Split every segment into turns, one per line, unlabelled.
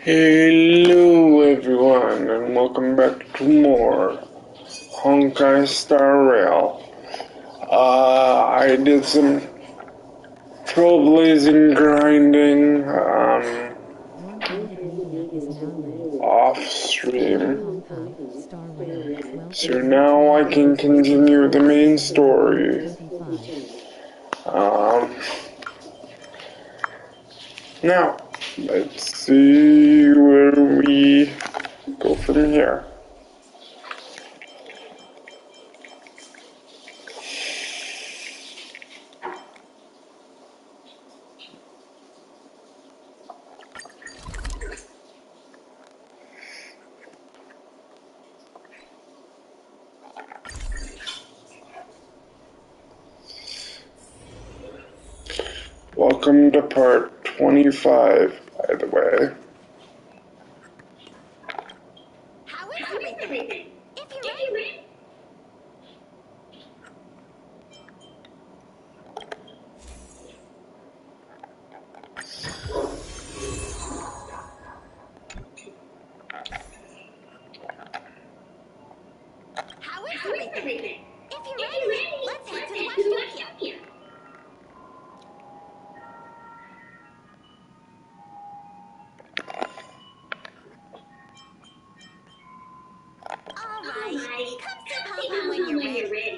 Hello everyone, and welcome back to more Honkai Star Rail. I did some trailblazing grinding off stream, so now I can continue the main story. Now, let's see where we go from here. Welcome to part 25, by the way.
How is everything? If you're ready. How is everything? If you're ready, let's head to the Luofu. Alright, come see Papa when you're ready.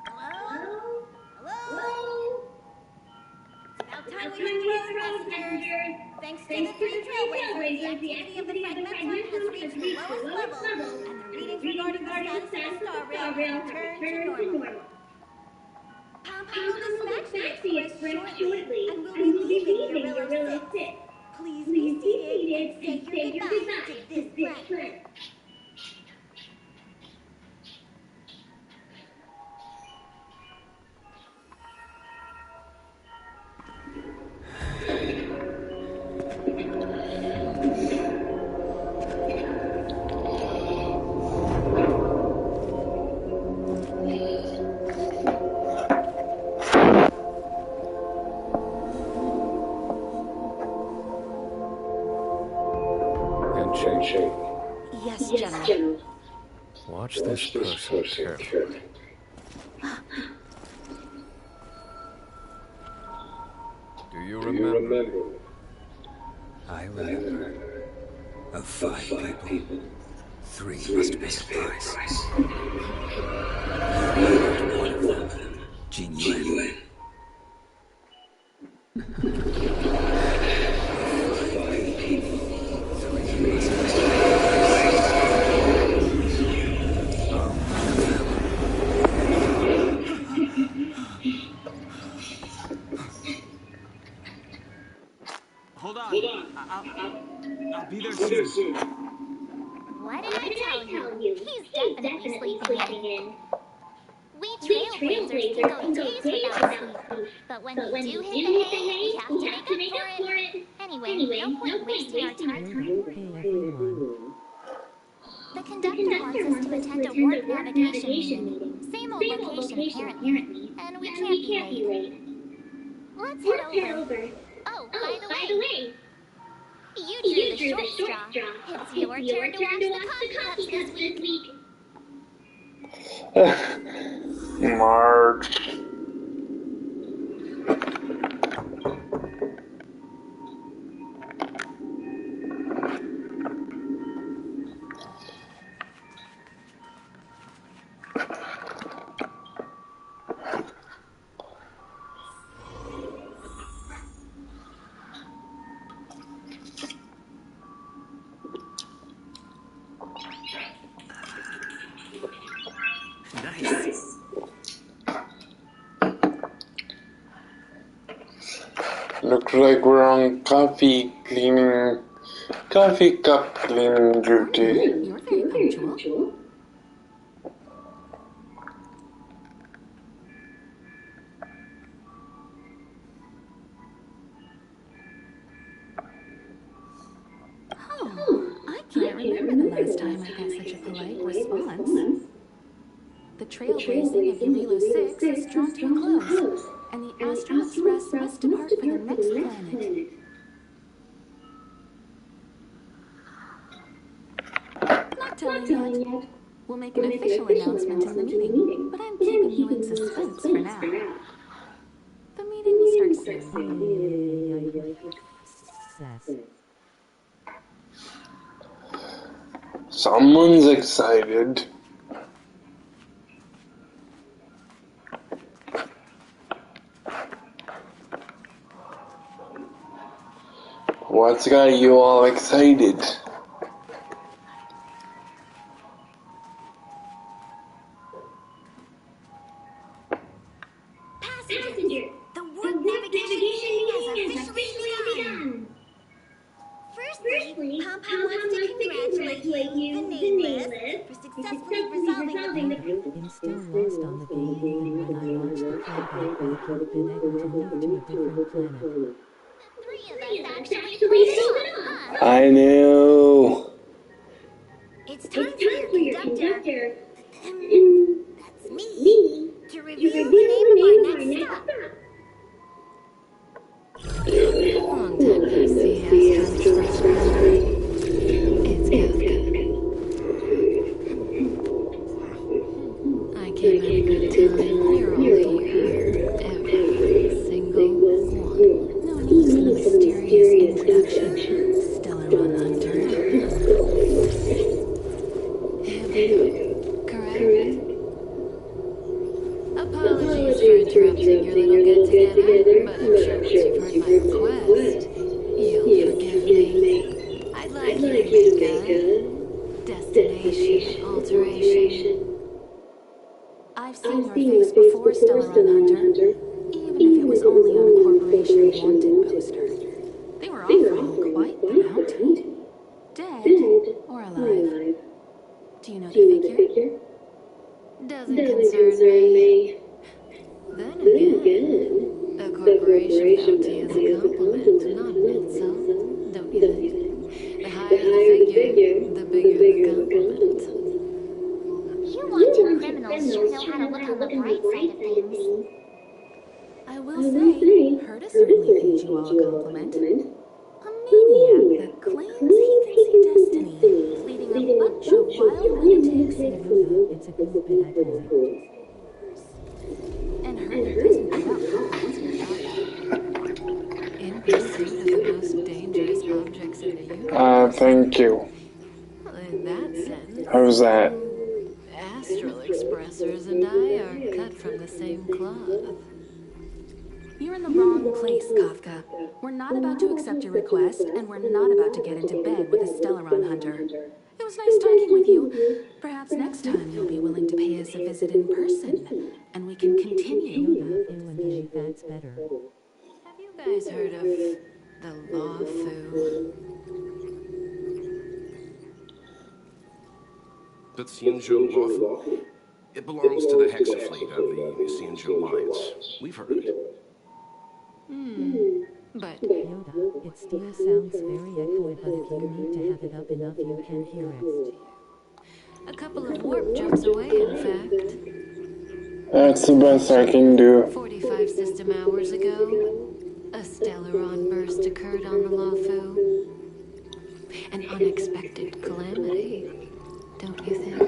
Hello? Hello? It's about time we hit the road, passengers. Thanks to the three Trailblazers, the activity of the fragmentum has reached the lowest level, and the readings regarding the status of the Star Rail have returned to normal. Papa will dispatch the express shortly, and we'll be leaving Jarilo-VI. Please be seated and say your goodbye to this planet.
Yes, General. Watch this person carefully. Do you remember? I remember. Of 5 people, 3 must pay the price. One of them, genuine.
Hold on. I'll be there soon.
What did I tell you? He's definitely sleeping in. We Trailblazers can go days without sleep. But when we do hit the hay, we have to make up for it. Anyway, no point wasting our time. The conductor wants us to attend a warp navigation meeting. Same old location apparently. And we can't be late. Let's head over. Oh, by the way, you drew the short straw. It's your turn to watch the coffee cups this week.
Marge.
Nice.
Looks like we're on coffee cup cleaning duty.
You're very punctual. Oh, I can't remember the last time I got such a polite response. The trailblazing of Jarilo-VI is drawn to a close.
We'll make an official announcement in the meeting, but I'm keeping you in suspense for now. The meeting will start soon.
Someone's excited. What's got you all excited?
Passengers, the warp navigation meeting has officially begun. Firstly, Pom-Pom wants to congratulate you, the nameless, for successfully resolving the
I'm still lost on the game even when I launched the playback back. You've been able to move to a different planet.
three of us actually pulled it off, huh?
I know.
It's time for your conductor, that's me, to reveal the name of our next stop.
Long time no see, Astro Express. It's Kafka. I came at a good time. You're all here. Every single one. No need for the mysterious introduction. Stellaron Hunter. Correct? Apologies for interrupting your little get-together, but I'm sure once you've heard my request, you'll forgive me. I'd like you to make a destination alteration. I've seen your face before, Stellaron Hunter, even if it was only on a corporation wanted poster. They were offering quite the bounty. Dead or alive? Do you know the figure? Doesn't concern me. Then again, a corporation bounty is a compliment, not an insult, don't you think? The higher the figure, the bigger the compliment.
You wanted criminals should know how to look on the bright side of things.
I will say, Herta certainly paid you all a compliment. A maniac that claims he can see destiny, leading a bunch of wild lunatics into it's a good bit I told you. And Herta doesn't give out compliments in pursuit of the most dangerous objects in the universe.
Thank you.
Well, in that sense,
How's that?
Astral Expressers and I are cut from the same cloth. You're in the wrong place, Kafka. We're not about to accept your request, and we're not about to get into bed with a Stellaron Hunter. It was nice talking with you. Perhaps next time you'll be willing to pay us a visit in person, and we can continue. That's better. Have you guys heard of the Luofu?
The Luofu? It belongs to the Hexafleet of the Xianzhou Alliance. We've heard of it.
But Yoda, it still sounds very echoey, but if you need to have it up enough, you can hear it. A couple of warp jumps away, in fact.
That's the best I can do.
45 system hours ago, a Stellaron burst occurred on the Luofu. An unexpected calamity, don't you think?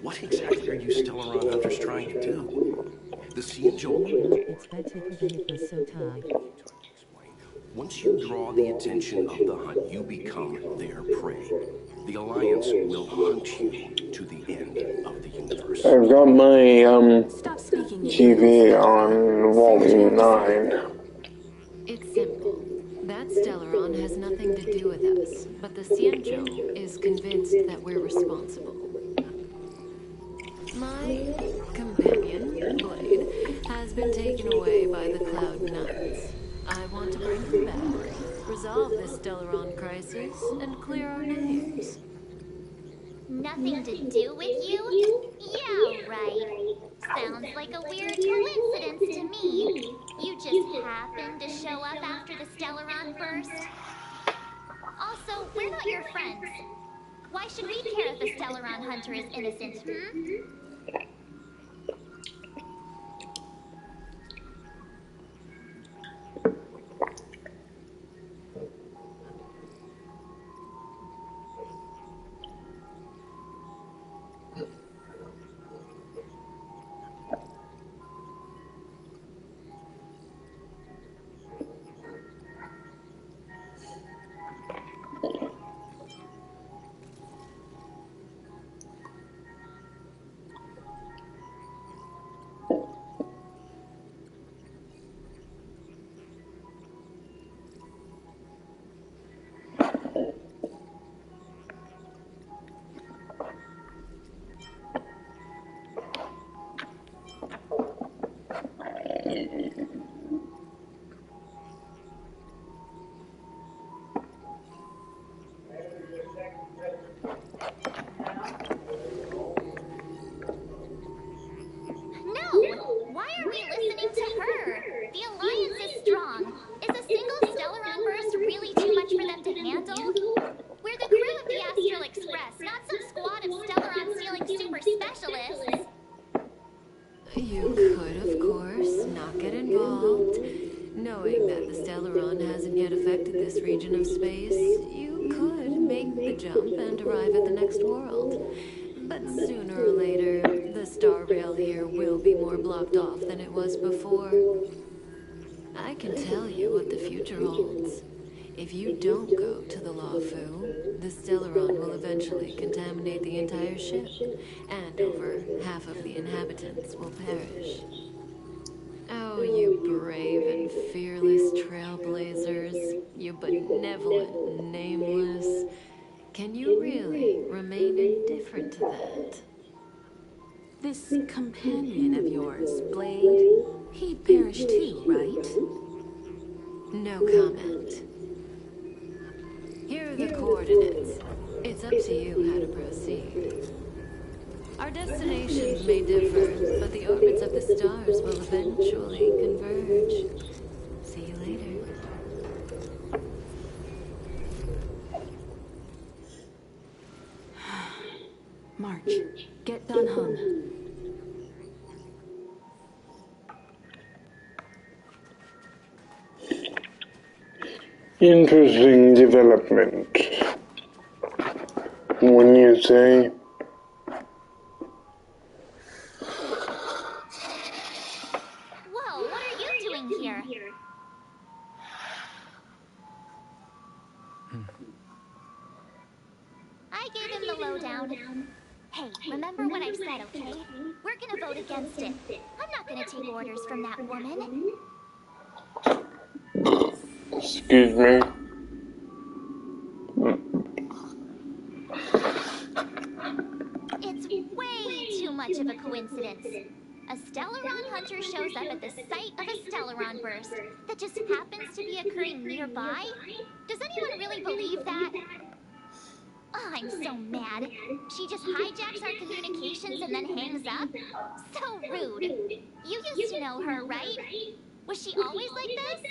What exactly are you Stellaron Hunters trying to do? The Xianzhou?
It's better to prevent it was so tight.
Once you draw the attention of the hunt, you become their prey. The Alliance will hunt you to the end of the universe.
I've got my
Stop speaking.
TV on volume 9.
It's simple. That Stellaron has nothing to do with us, but the Xianzhou is convinced that we're responsible. My companion, Blade, has been taken away by the Cloud Knights. I want to bring them back, resolve this Stellaron crisis, and clear our names.
Nothing to do with you? Yeah, right. Sounds like a weird coincidence to me. You just happened to show up after the Stellaron burst. Also, we're not your friends. Why should we care if the Stellaron Hunter is innocent, Why are we listening to her? The Alliance is strong. Is a single Stellaron burst really too much for them to handle? We're the crew of the Astral Express, not some squad of Stellaron-stealing super specialists.
You could, of course, not get involved. Knowing that the Stellaron hasn't yet affected this region of space, you could make the jump and arrive at the next world. But sooner or later, the Star Rail here will be more blocked off than it was before. I can tell you what the future holds. If you don't go to the Luofu, the Stellaron will eventually contaminate the entire ship, and over half of the inhabitants will perish. Oh, you brave and fearless Trailblazers, you benevolent nameless. Can you really remain indifferent to that?
This companion of yours, Blade, he'd perish too, right?
No comment. Here are the coordinates. It's up to you how to proceed. Our destinations may differ, but the orbits of the stars will eventually converge. See you later.
March, get done hung.
Interesting development. When you say,
Whoa, what are you doing here? I gave him the lowdown. Hey, remember what I said, okay? We're gonna vote against it. I'm not gonna take orders from that woman.
excuse me,
It's way too much of a coincidence. A Stellaron hunter shows up at the site of a Stellaron burst that just happens to be occurring nearby? Does anyone really believe that? Oh, I'm so mad. She just hijacks our communications and then hangs up? So rude. You used to know her, right? Was she always like this?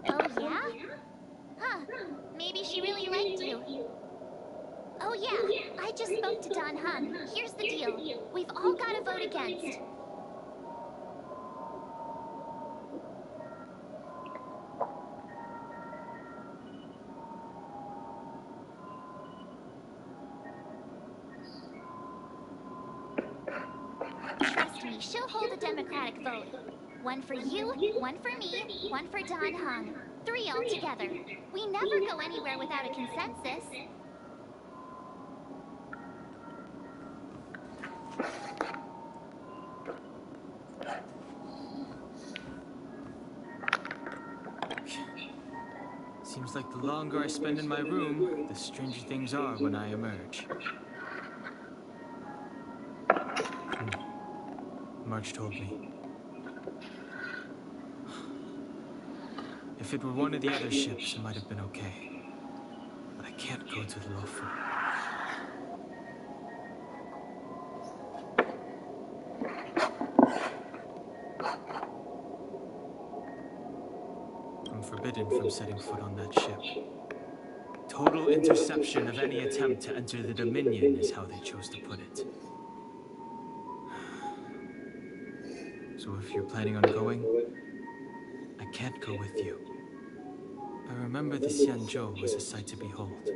Oh, yeah? Huh. Maybe she really liked you. Oh, yeah. I just spoke to Don Hung. Here's the deal. We've all got to vote against. Trust me, she'll hold a democratic vote. One for you, one for me, one for Don Hung. 3 altogether. We never go anywhere without a consensus.
Seems like the longer I spend in my room, the stranger things are when I emerge. March told me. If it were one of the other ships, it might have been okay. But I can't go to the Luofu. I'm forbidden from setting foot on that ship. Total interception of any attempt to enter the Dominion is how they chose to put it. So if you're planning on going, I can't go with you. I remember the Xianzhou was a sight to behold.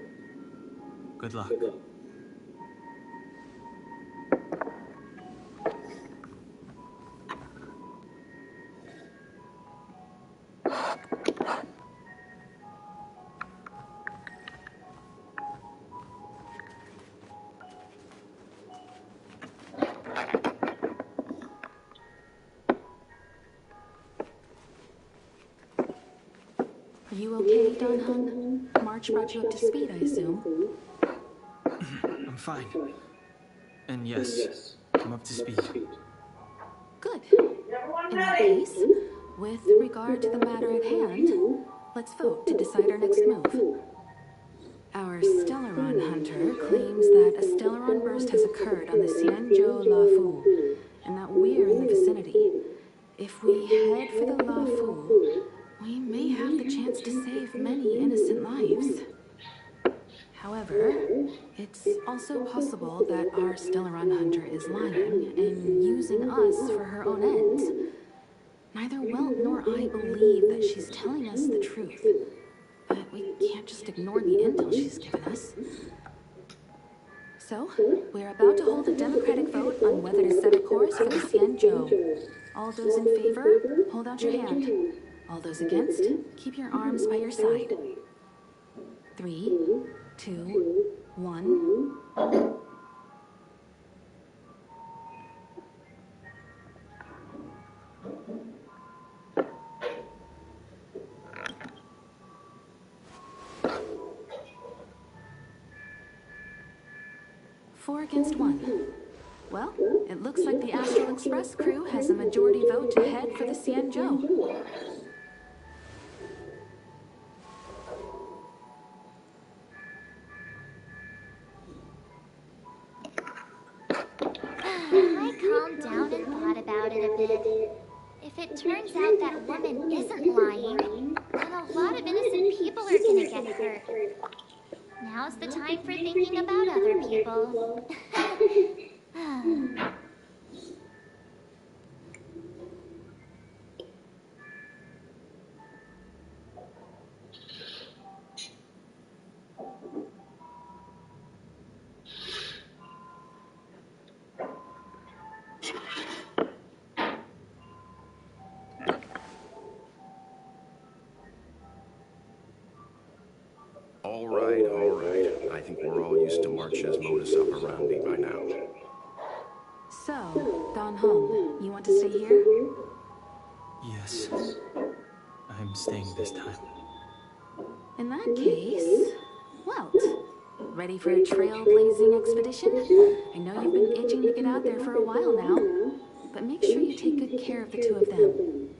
Good luck.
Are you okay, Don Hung? March brought you up to speed, I assume.
I'm fine. And yes, I'm up to speed.
Good. In that case, with regard to the matter at hand, let's vote to decide our next move. Our Stellaron hunter claims that a Stellaron burst has occurred on the Xianzhou Luofu, and that we're in the vicinity. If we head for the Luofu, we may have the chance to save many innocent lives. However, it's also possible that our Stellaron hunter is lying and using us for her own ends. Neither Welt nor I believe that she's telling us the truth, but we can't just ignore the intel she's given us. So, we're about to hold a democratic vote on whether to set a course for the Xianzhou. All those in favor, hold out your hand. All those against, keep your arms by your side. 3, 2, 1. Four against 1. Well, it looks like the Astral Express crew has a majority vote to head for the Xianzhou.
I calmed down and thought about it a bit. If it turns out that woman isn't lying, then a lot of innocent people are gonna get hurt. Now's the time for thinking about other people.
All right, all right. I think we're all used to March's modus operandi by now.
So, Don Hung, you want to stay here?
Yes. I'm staying this time.
In that case, Welt, ready for a trailblazing expedition? I know you've been itching to get out there for a while now, but make sure you take good care of the two of them.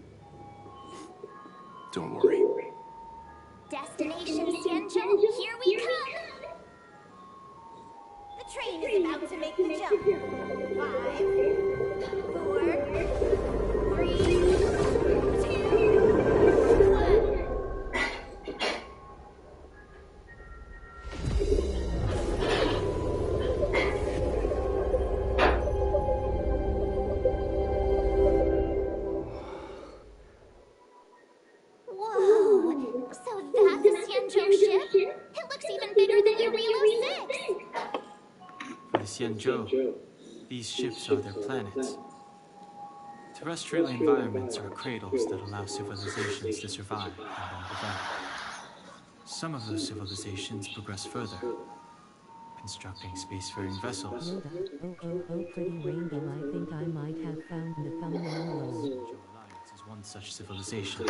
Don't worry.
Destination Xianzhou, here we come! The train is about to make the jump. 5, 4, 3, 2, 1. Whoa! So that's a Xianzhou ship? It looks even bigger than Jarilo-VI!
For the Xianzhou, these ships are their planets. Terrestrial environments are cradles that allow civilizations to survive and develop. Some of those civilizations progress further, constructing spacefaring vessels.
Oh, pretty rainbow, I think I might have found the thumbnail.
Xianzhou Alliance is one such civilization.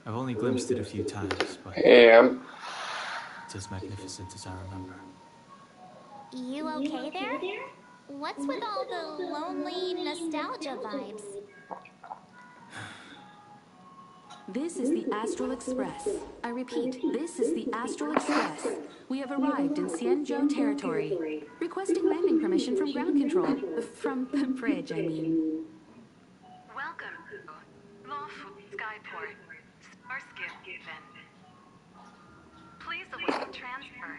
I've only glimpsed it a few times, but it's as magnificent as I remember.
You okay there? What's with all the lonely nostalgia vibes?
This is the Astral Express. I repeat, this is the Astral Express. We have arrived in Xianzhou territory. Requesting landing permission from ground control. From the bridge, I mean.
Welcome to Luofu Skyport. Starskip event. Please await transfer.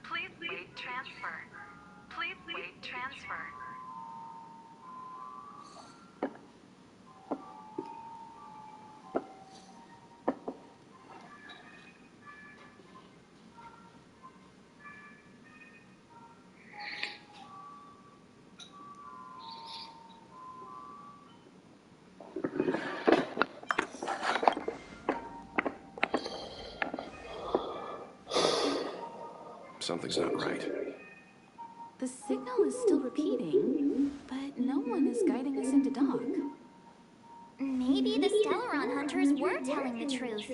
Please wait transfer. Please wait transfer.
Something's not right.
The signal is still repeating, but no one is guiding us into dock.
Maybe Maybe the Stellaron hunters were telling the truth.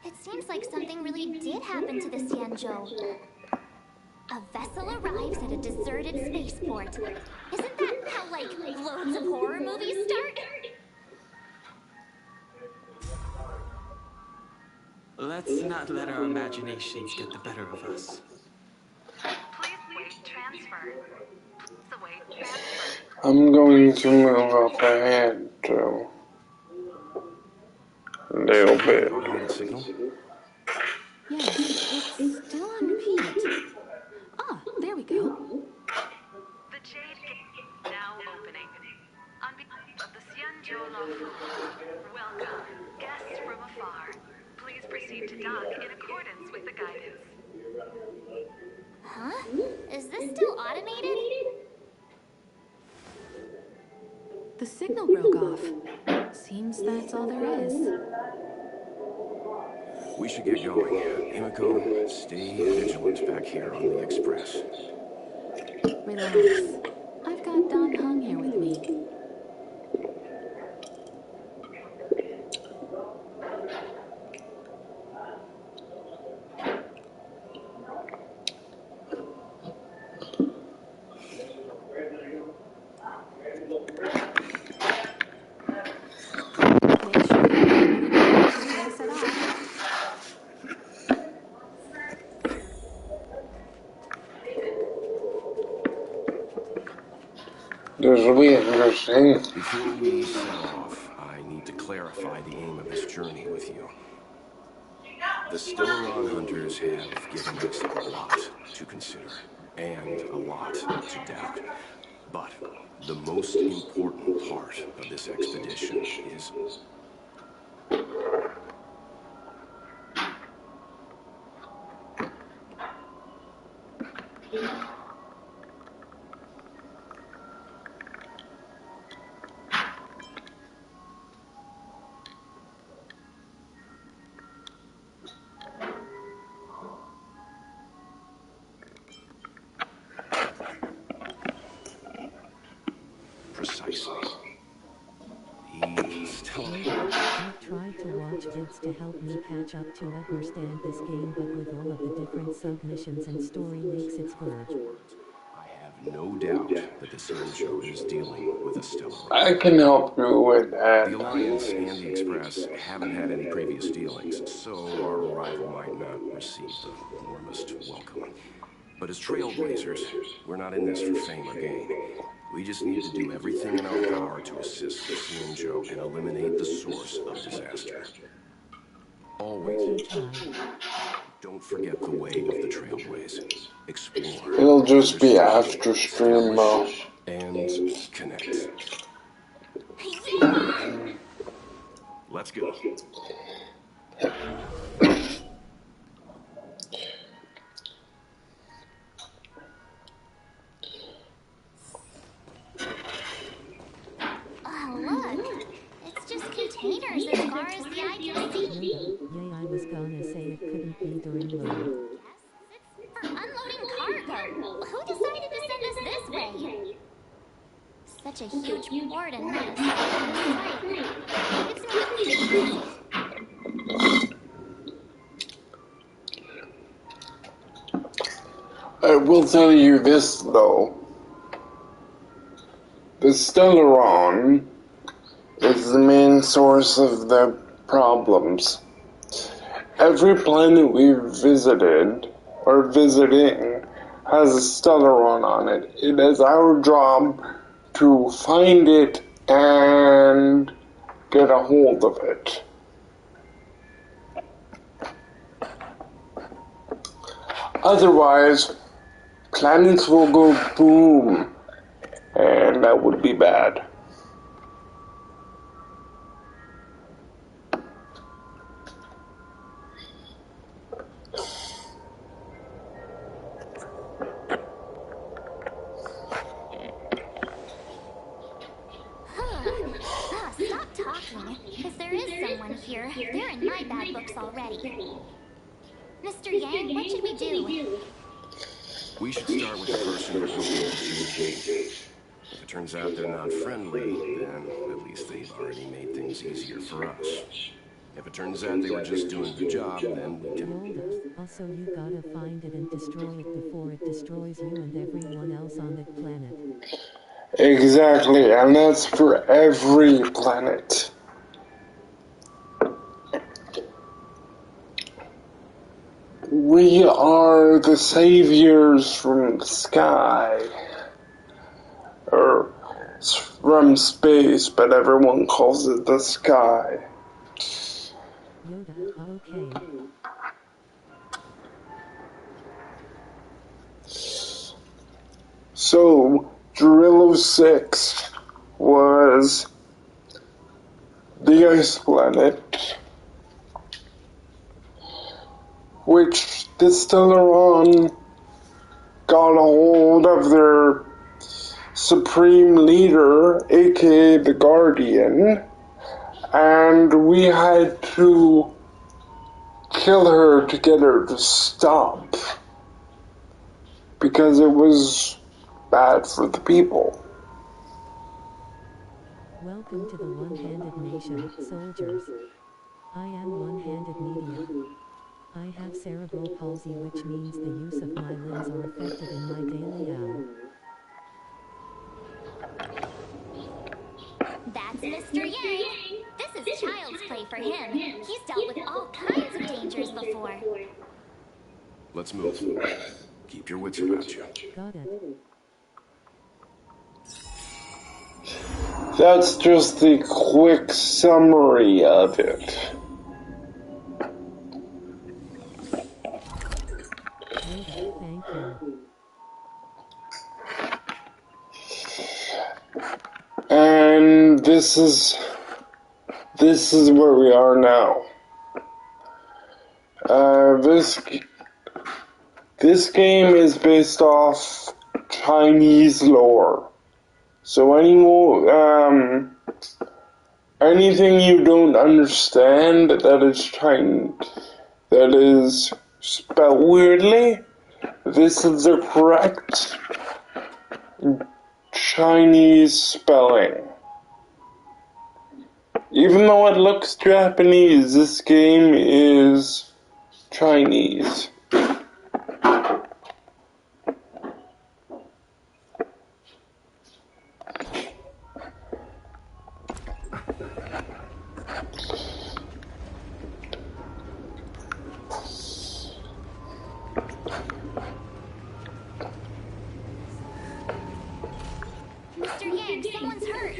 It seems like something really did happen to the Xianzhou. A vessel arrives at a deserted spaceport. Isn't that how, like, loads of horror movies start?
Let's not let our imaginations get the better of us.
Please wait transfer. Please await transfer.
I'm going to move up ahead to a little bit.
Automated signal?
Yes, it's still on repeat. Ah, there we go.
The Jade Gate now opening. On behalf of the Xianzhou Luofu, welcome, guests from afar. Please proceed to dock in accordance with the guidance.
Huh? Is this still automated?
The signal broke off. Seems that's all there is.
We should get going. Himiko, stay vigilant back here on the Express.
Relax. I've got Don Hung here with me. Make sure you set off.
This will be interesting.
Before we set off, I need to clarify the aim of this journey with you. The Stellaron hunters have given us a lot to consider, and a lot to doubt. But the most important part of this expedition is... precisely.
I tried to watch vids to help me catch up to understand this game, but with all of the different submissions and story makes it work.
I have no doubt that the Xianzhou is dealing with a Stellaron.
I can help you with that.
The Alliance and the Express haven't had any previous dealings, so our arrival might not receive the warmest welcome. But as Trailblazers, we're not in this for fame or gain. We just need to do everything in our power to assist the Xianzhou and eliminate the source of disaster. Always, don't forget the way of the Trailblazers. Explore.
It'll just be after stream though.
And connect. Let's go.
Look, it's just containers as far as the eye can see.
Yeah, I was gonna say it couldn't be during load.
Yes, it's for unloading cargo. Who decided to send us this way? Such a huge port and mess.
I will tell you this though. The Stellaron is the main source of the problems. Every planet we've visited, or visiting, has a Stellaron on it. It is our job to find it and get a hold of it. Otherwise, planets will go boom. And that would be bad.
Stop talking. If there is someone here, they're in my bad books already. Mr. Yang, what should we do?
We should start with the person who opened the Jade Gate. If it turns out they're not friendly, then at least they've already made things easier for us. If it turns out they were just doing the job, then we can...
Yoda, also you gotta find it and destroy it before it destroys you and everyone else on that planet.
Exactly, and that's for every planet. We are the saviors from the sky. Or from space, but everyone calls it the sky.
Yoda, okay.
So, Jarilo-VI was the ice planet, which the Stellaron got a hold of their supreme leader, aka the Guardian, and we had to kill her to get her to stop, because it was bad for the people.
Welcome to the One-Handed Nation, soldiers. I am One-Handed Media. I have cerebral palsy, which means the use of my limbs are affected in my daily
That's Mr. Yang. This is child's play for him. He's dealt with all kinds of dangers before.
Let's move. Keep your wits about you.
Got it.
That's just the quick summary of it.
Yoda, thank you.
And this is where we are now. This game is based off Chinese lore. So anything you don't understand that is spelled weirdly, this is the correct Chinese spelling. Even though it looks Japanese, this game is Chinese.
Mr. Yang, someone's hurt.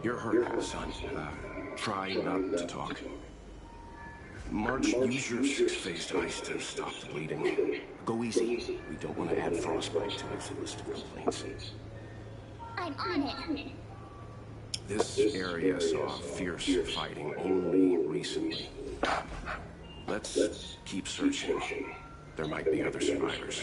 You're hurt, son. Try not to talk. March, use your six-phased ice to stop the bleeding. Go easy. We don't want to add frostbite to his list of complaints.
I'm on it.
This area saw fierce fighting only recently. Let's keep searching. There might be other survivors.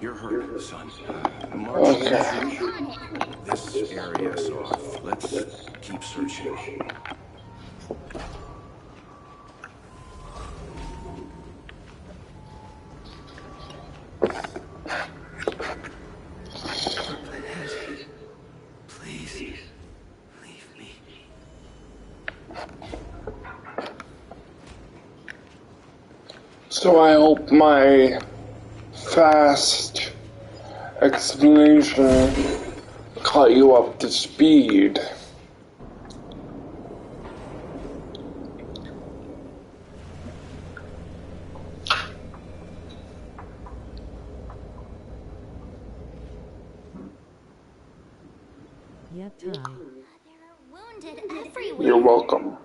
You're hurt, son. March.
Okay.
This area saw. Let's keep searching.
So I hope my fast explanation caught you up to speed.
Yep, Ty.
There are wounded everywhere.
You're welcome.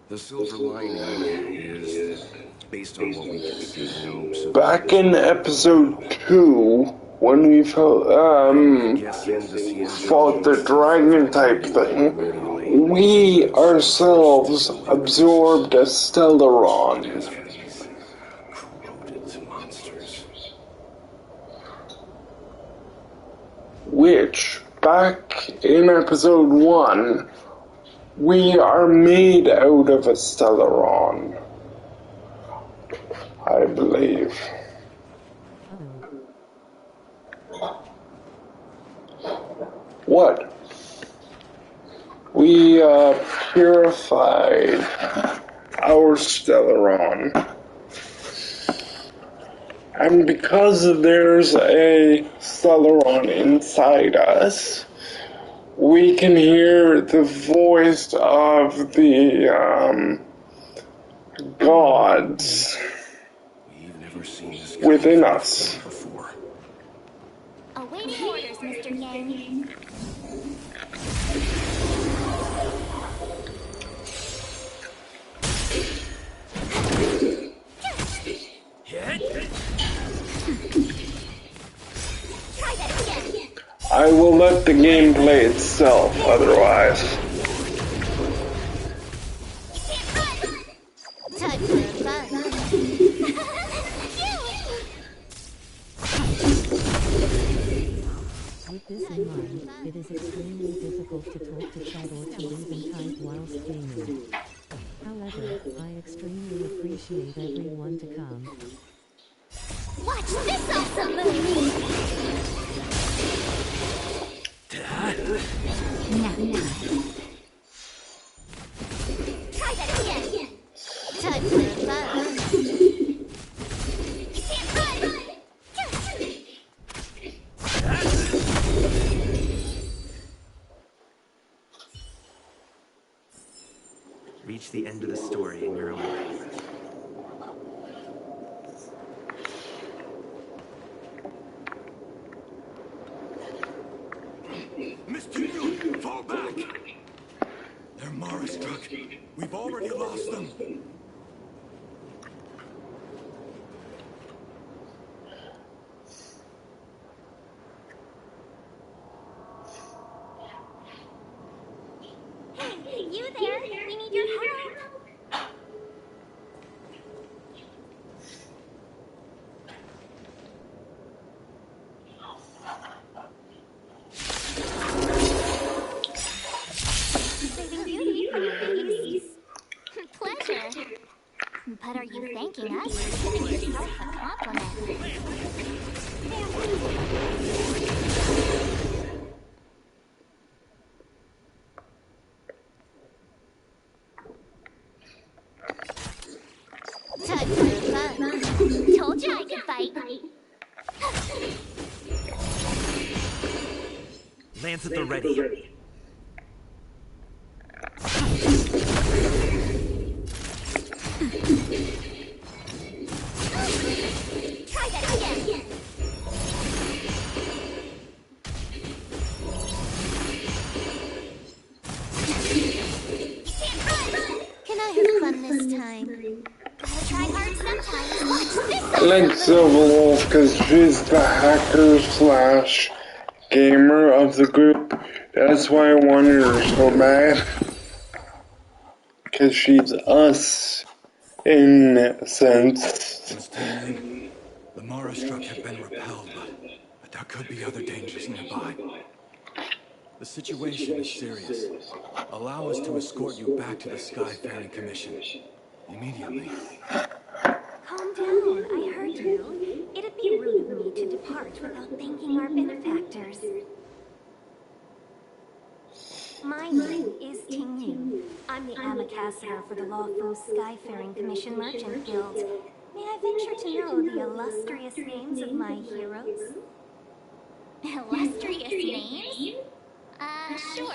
The silver lining is based on what we can see. No
Back in episode 2, when we fought the dragon type thing, we ourselves absorbed a Stellaron.
monsters.
which, back in episode 1, we are made out of a Stellaron, I believe. What? We purified our Stellaron. And because there's a Stellaron inside us, we can hear the voice of the gods within us.
Awaiting orders, Mr. Yang. Try that again.
I will let the game play itself otherwise.
Time for fun.
With this in mind, it is extremely difficult to talk to chat or to leave in type whilst gaming. However, I extremely appreciate everyone to come.
Watch this awesome move! Now. Try that again. Time for fun. You can't run!
Reach the end of the story in your own way.
Mr. Yu, fall back! They're Mara struck. We've already lost them.
Hey, you there? We need your help. Saving beauty for ladies. Pleasure. But are you thanking us or giving yourself a compliment? Time for fun. Told you I could fight.
Lance at the ready.
Try that again. You can't run. Can I have fun this time? Gotta try hard sometimes. Watch this.
Like Silverwolf, because she's the hacker / gamer of the group. That's why I wanted her so bad. Because she's us, in a sense.
Mr. Yang, the Mara struck have been repelled, but there could be other dangers nearby. The situation is serious. Allow us to escort you back to the Skyfaring Commission. Immediately.
Calm down. I heard you. It'd be rude of me to depart without thanking our benefactors. My name is Ting Yu. I'm the ambassador for the Luofu Skyfaring Commission Merchant Guild. May I venture to know the illustrious names of my heroes? Illustrious names? Sure.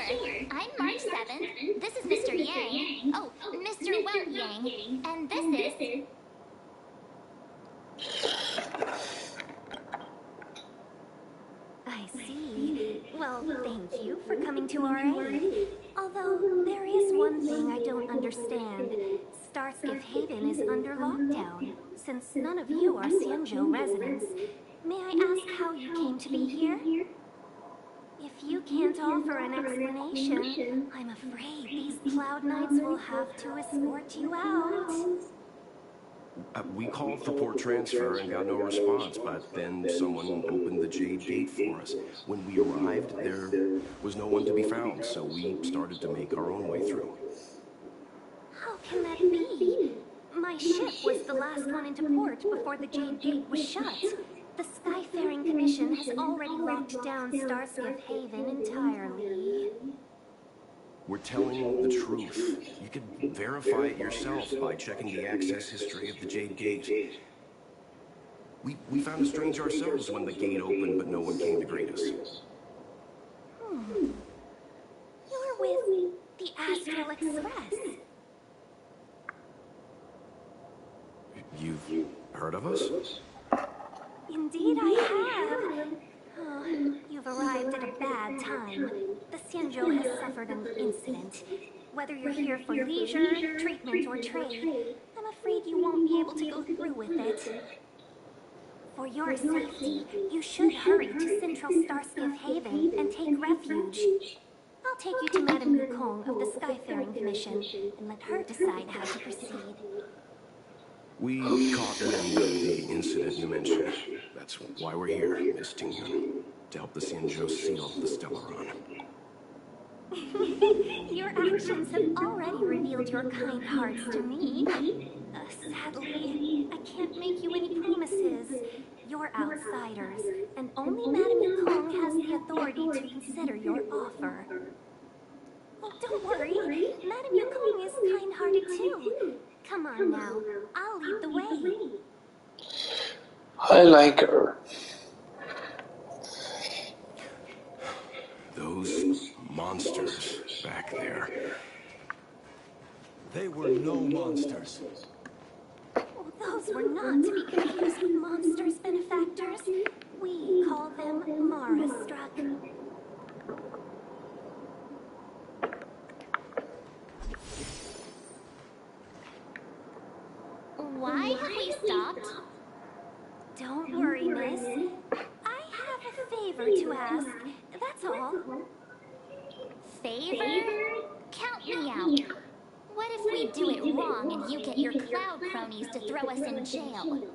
I'm March 7th. This is Mr. Yang. Oh, Mr. Wang Yang. And this is... I see. Well, thank you for coming to our aid. Although, there is one thing I don't understand. Starskiff Haven is under lockdown. Since none of you are Xianzhou residents, may I ask how you came to be here? If you can't offer an explanation, I'm afraid these Cloud Knights will have to escort you out.
We called for port transfer and got no response, but then someone opened the Jade Gate for us. When we arrived, there was no one to be found, so we started to make our own way through.
How can that be? My ship was the last one into port before the Jade Gate was shut. The Skyfaring Commission has already locked down Starskiff Haven entirely.
We're telling the truth. You could verify it yourself by checking the access history of the Jade Gate. We found it strange ourselves when the gate opened, but no one came to greet us.
You're with the Astral Express.
You've heard of us?
Indeed I have. Oh, you've arrived at a bad time. The Xianzhou has suffered an incident. Whether you're here for leisure, treatment, or trade, I'm afraid you won't be able to go through with it. For your safety, you should hurry to Central Starskiff Haven and take refuge. I'll take you to Madame Yukong of the Skyfaring Commission and let her decide how to proceed.
We caught wind of the incident you mentioned. That's why we're here, Miss Tingyun, to help the Xianzhou seal the Stellaron.
Your actions have already revealed your kind hearts to me. Sadly, I can't make you any promises. You're outsiders, and only Madame Yukong has the authority to consider your offer. Oh, don't worry, Madame Yukong is kind-hearted too. Come on now, I'll lead the way.
I like her.
Those monsters back there.
They were no monsters.
Oh, those were not to be confused with monsters, benefactors. We call them Mara-struck.
Why have we stopped?
Don't worry, miss. I have a favor to ask, that's all.
Favor? Count me out. What if we do it wrong and you get your cloud cronies to throw us in jail?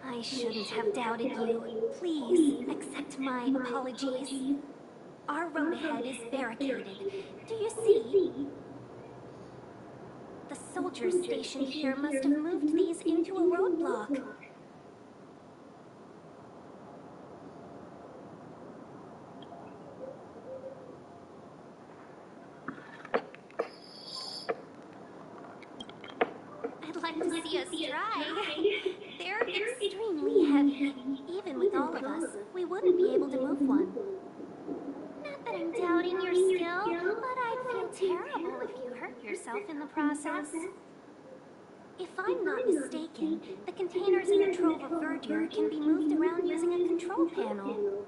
I shouldn't have doubted you. Please accept my apologies. Our road ahead is barricaded. Do you see? The soldiers stationed here must have moved these into a roadblock. I'd like to see us try. They're extremely heavy. Even with all of us, we wouldn't be able to move one. Not that I'm doubting your skill, but I'd feel terrible if you hurt yourself in the process. If I'm not mistaken, the containers in a trove of verdure can be moved around using a control panel.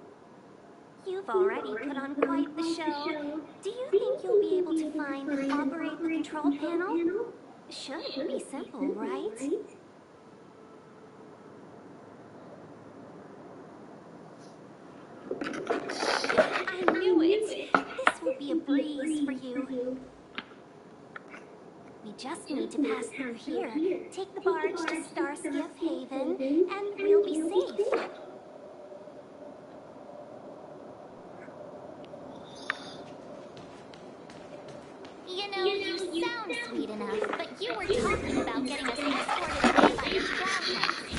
You've already put on quite the show. Do you think you'll be able to find and operate the control panel? Should be simple, right? I knew it! This will be a breeze for you. We just need to pass through here, take the barge to Starskiff Haven, and we'll be safe.
You know, you sound sweet enough, but you were talking about getting us escorted away by your cloud knights.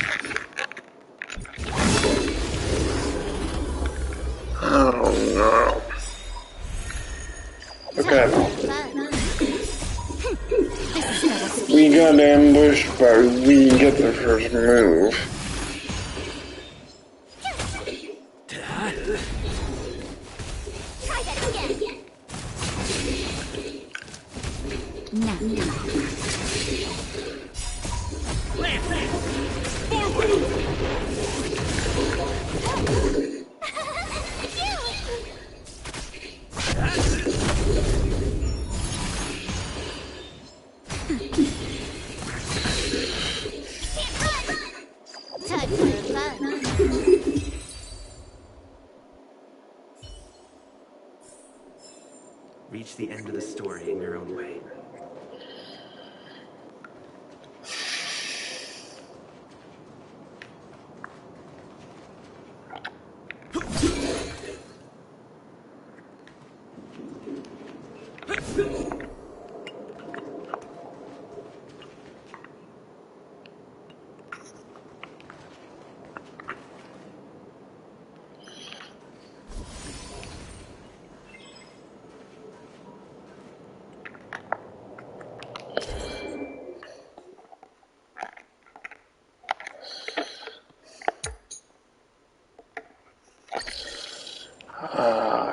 Oh no. Okay. We got ambushed, but we get the first move.
Try that again. Now.
Reach the end of the story in your own way.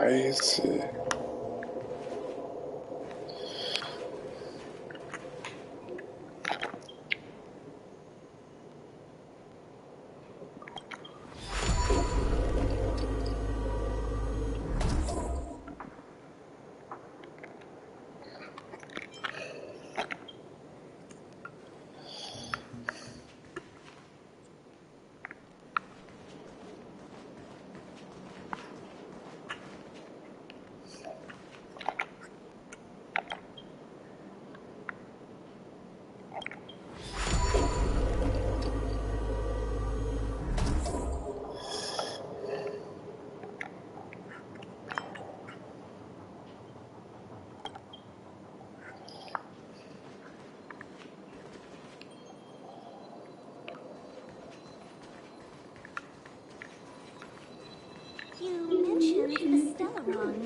I see.
You mentioned the Stellaron.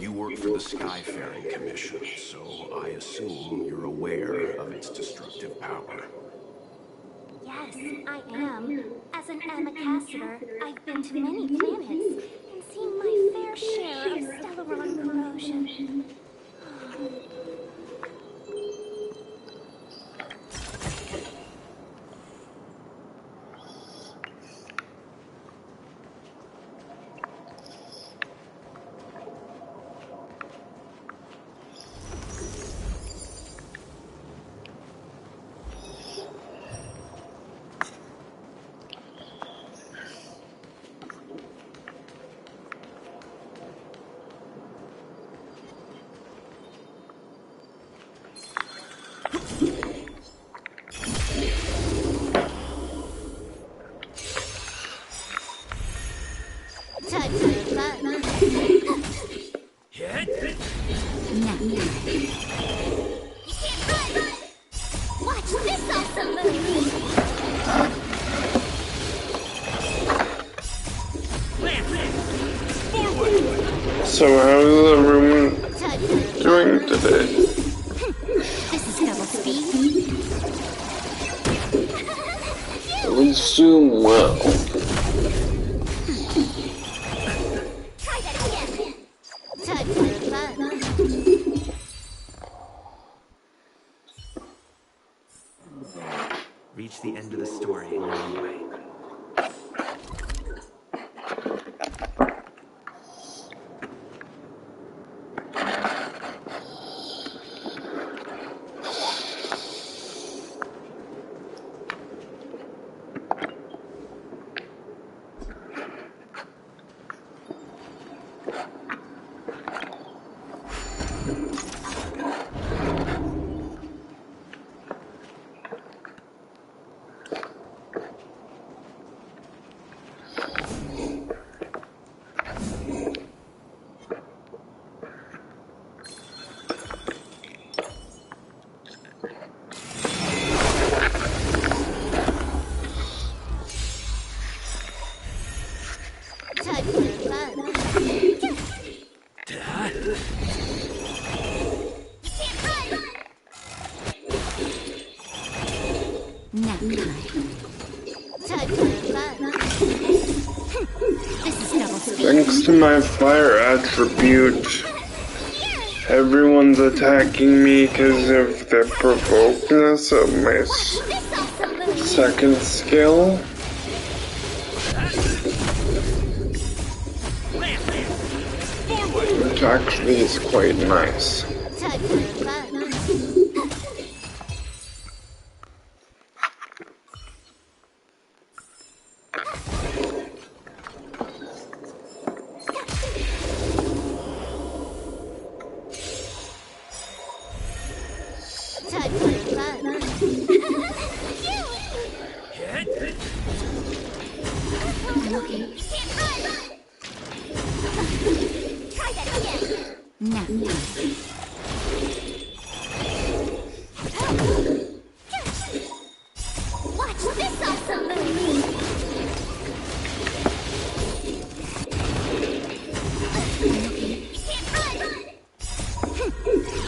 You work for the Skyfaring Commission, so I assume you're aware of its destructive power.
Yes, I am. As an ambassador, I've been to many planets and seen my fair share of Stellaron corrosion. Time for fun. You can't run! Watch this awesome move!
So how's the room doing today?
This is double speed.
We zoom well.
Try that again. Time for fun.
Reach the end of the story in your own way.
Time for fun. Nap time. Time for fun. This is double speed.
Thanks to my fire attribute, everyone's attacking me because of the provokedness of my second skill. Which actually is quite nice.
Time for fun. Time for fun. Looking. Try that again. Nap time. Watch this awesome move.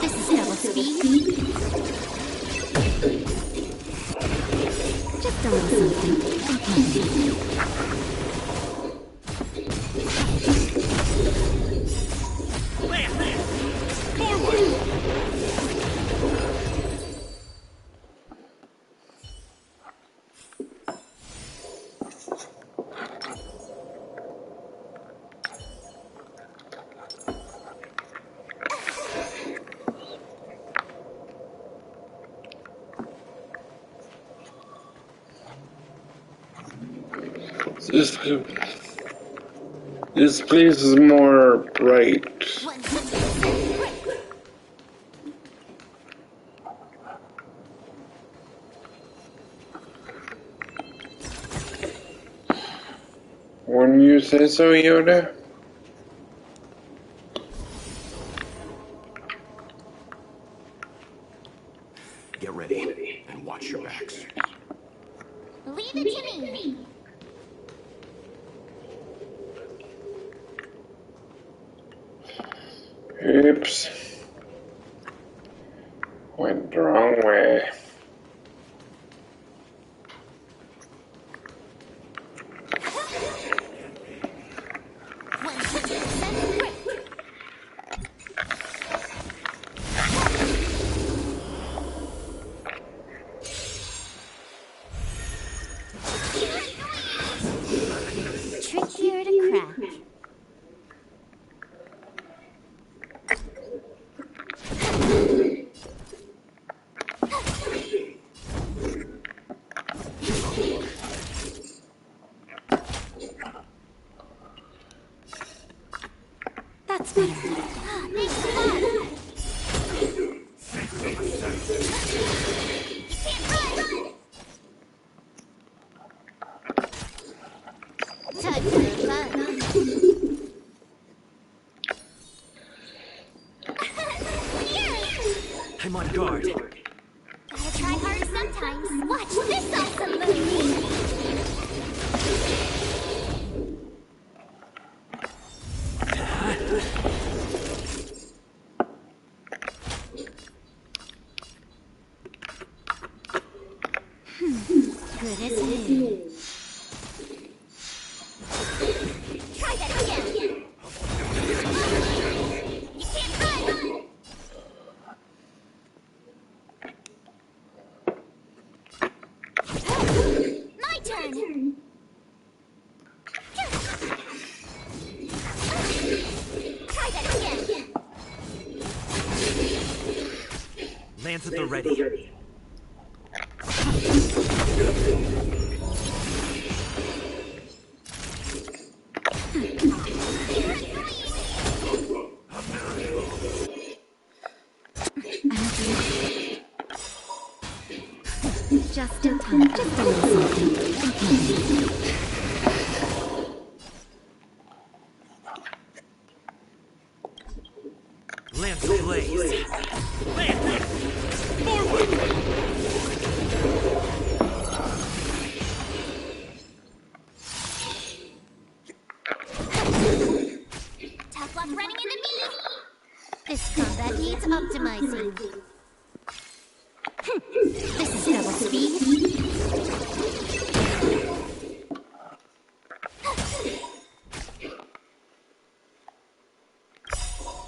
This is double speed. Just a little something. Okay.
This place is more bright. When you say so, Yoda?
Get ready and watch your backs.
Leave it to me.
Oops. Went the wrong way.
Trickier to crack.
That's better.
Thanks a lot. Time for fun.
I'm on guard.
Gotta try hard sometimes. Watch this awesome move. Good as new. Try that again. You can't run. My turn. Try that again.
Lands at the ready.
Just in time. Just a little something.
Lands ablaze. Land! Forward!
Tough luck running into me. This combat needs optimizing. This is double speed.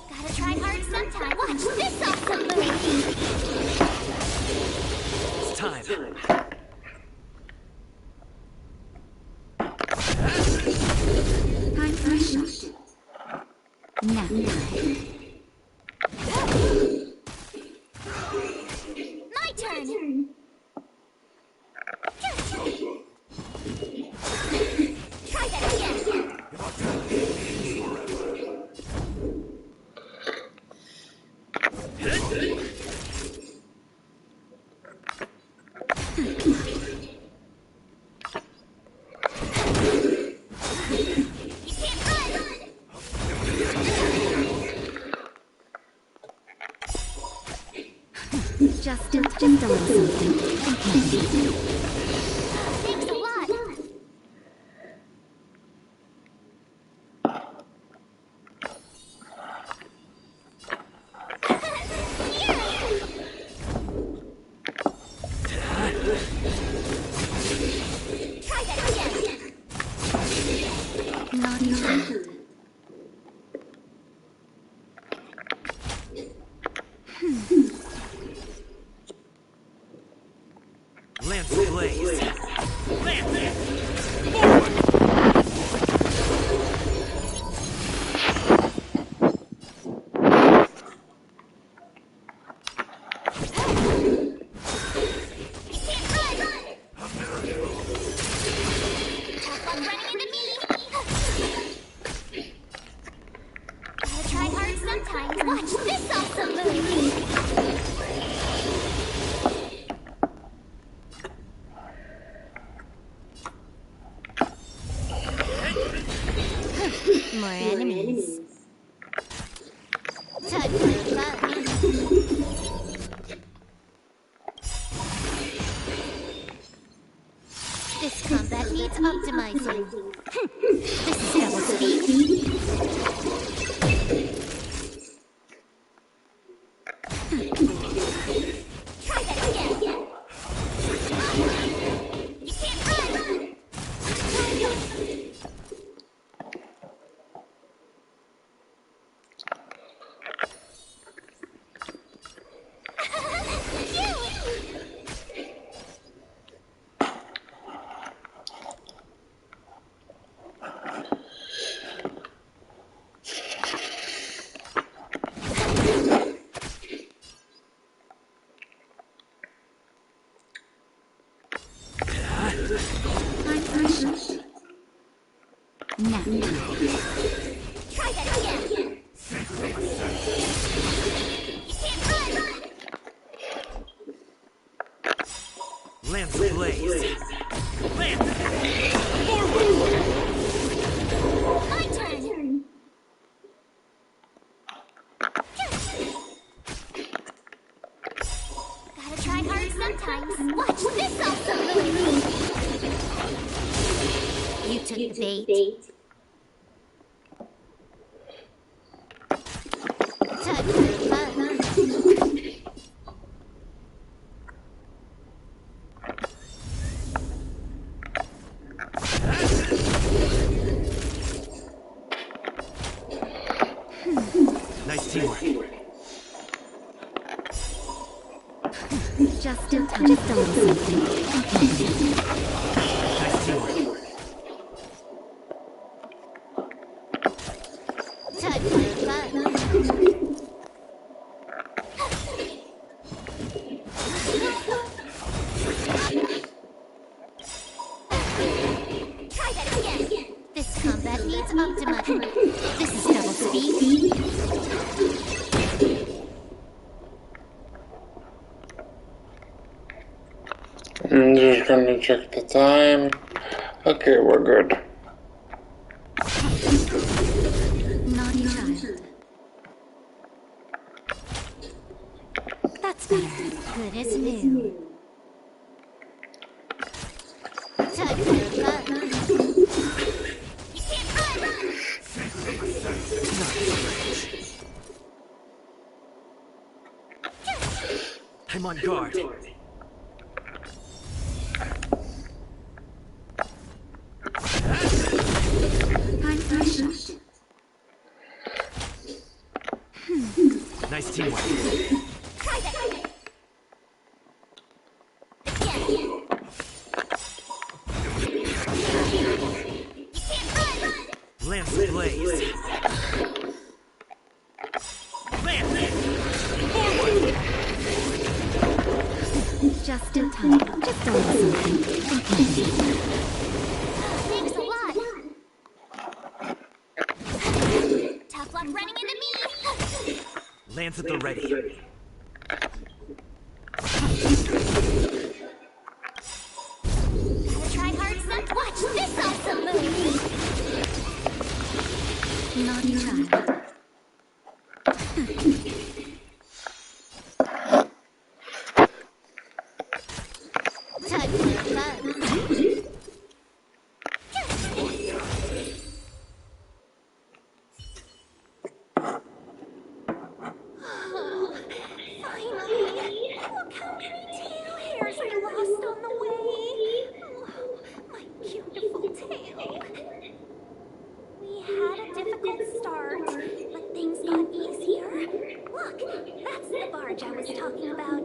Gotta try hard sometime. Watch this awesome move.
It's time.
Time for a shot. Now.
My turn. Try that again.
Just a little something.
Thanks a lot. Try that again.
Not even.
Lands ablaze.
sometimes. Watch this awesome movie! More enemies. Time for fun. This combat needs optimizing. This is double speed. Try that again. You can't run. Now. Try that again. You can't run.
Lance Blaze. Lance!
My turn. Gotta try hard sometimes. Watch this awesome movie. You took the bait. Time for fun.
Nice teamwork.
Just in time. Just a little something.
Nice teamwork.
Time for fun. Try that again. This combat needs optimizing. This is double speed.
I'm just gonna check the time. Okay, we're good.
Naughty child. That's better. Good as new. Time for fun. You can't run.
I'm on guard.
Time for a shot.
Nice teamwork.
Try that. Again. You can't run.
Lance Blaze. Lance! Forward!
Just in time. Just a little something. Thanks a lot. Tough luck running into me.
Lance at the ready.
Gotta try hard some. Watch this awesome movie. Naughty child. Time for fun. Finally! Look how many tail hairs I lost on the way! Oh, my beautiful tail! We had a difficult start, but things got easier. Look, that's the barge I was talking about.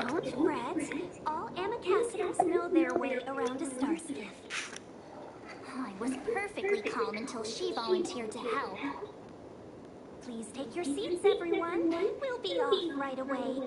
Don't fret. All Amicacitors know their way around a star skiff. I was perfectly calm until she volunteered to help. Please take your seats, everyone. We'll be off right away.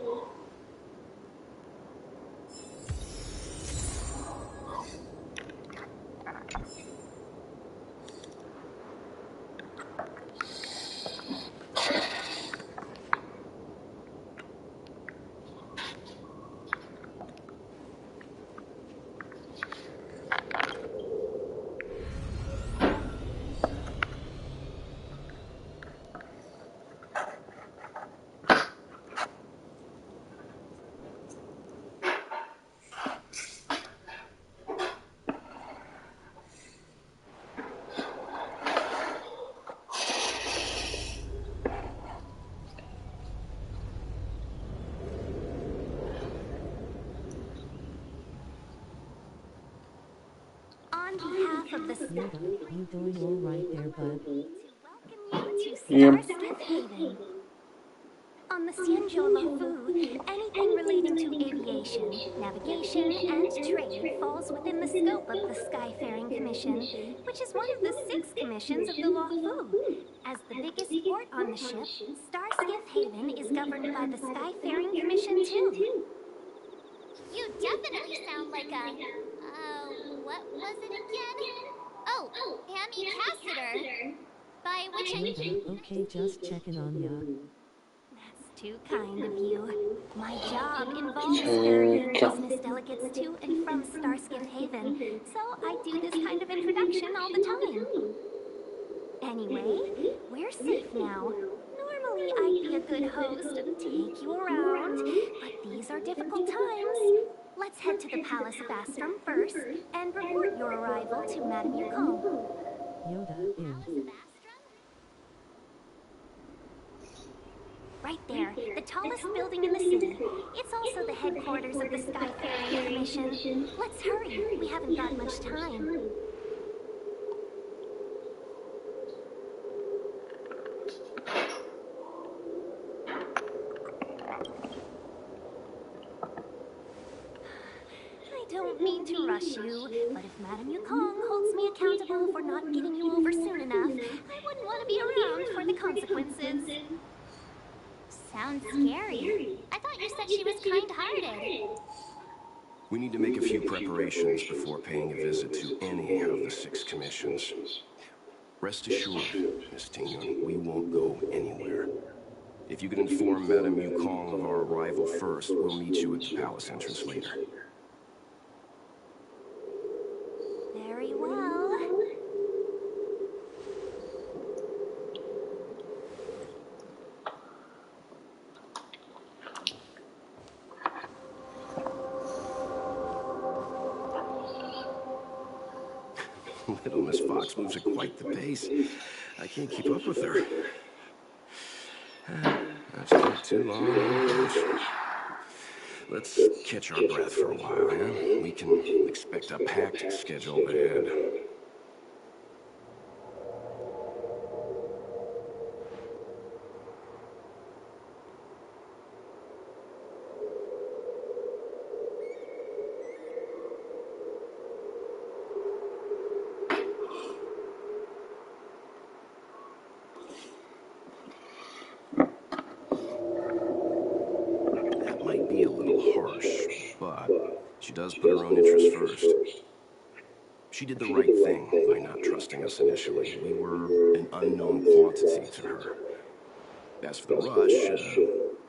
On behalf of the staff,
Yoda, you doing all right there, bud?
to welcome you to
Yep.
Starskiff Haven. On the Luofu, anything relating to aviation, navigation, and trade falls within the scope of the Skyfaring Commission, which is one of the 6 commissions of the Luofu. As the biggest port on the ship, Starskiff Haven is governed by the Skyfaring Commission too.
You definitely sound like a, what was it again? Oh, Hammy Cassidy. By which I...
Yoda, okay, just checking on ya.
That's too kind of you. My job involves ferrying business delegates to and from Starskiff Haven, so I do this kind of introduction all the time. Anyway, we're safe now. Normally I'd be a good host and take you around, but these are difficult times. Let's head to the Palace of Astrum first and report your arrival to Madame Yukong.
Yoda, in.
Right there, the tallest building in the city. It's also the headquarters of the Skyfaring Commission. Let's hurry, we haven't got much time. I don't mean to rush you, but if Madame Yukong holds me accountable for not getting you over soon enough, I wouldn't want to be around for the consequences.
Sounds scary. I thought you said she was kind-hearted.
We need to make a few preparations before paying a visit to any of the 6 commissions. Rest assured, Miss Tingyun, we won't go anywhere. If you can inform Madame Yukong of our arrival first, we'll meet you at the palace entrance later.
Very well.
Little Miss Fox moves at quite the pace. I can't keep up with her. That's not too long. Let's catch our breath for a while, huh? We can expect a packed schedule ahead. Be a little harsh, but she does put her own interests first. She did the right thing by not trusting us initially. We were an unknown quantity to her. As for the rush,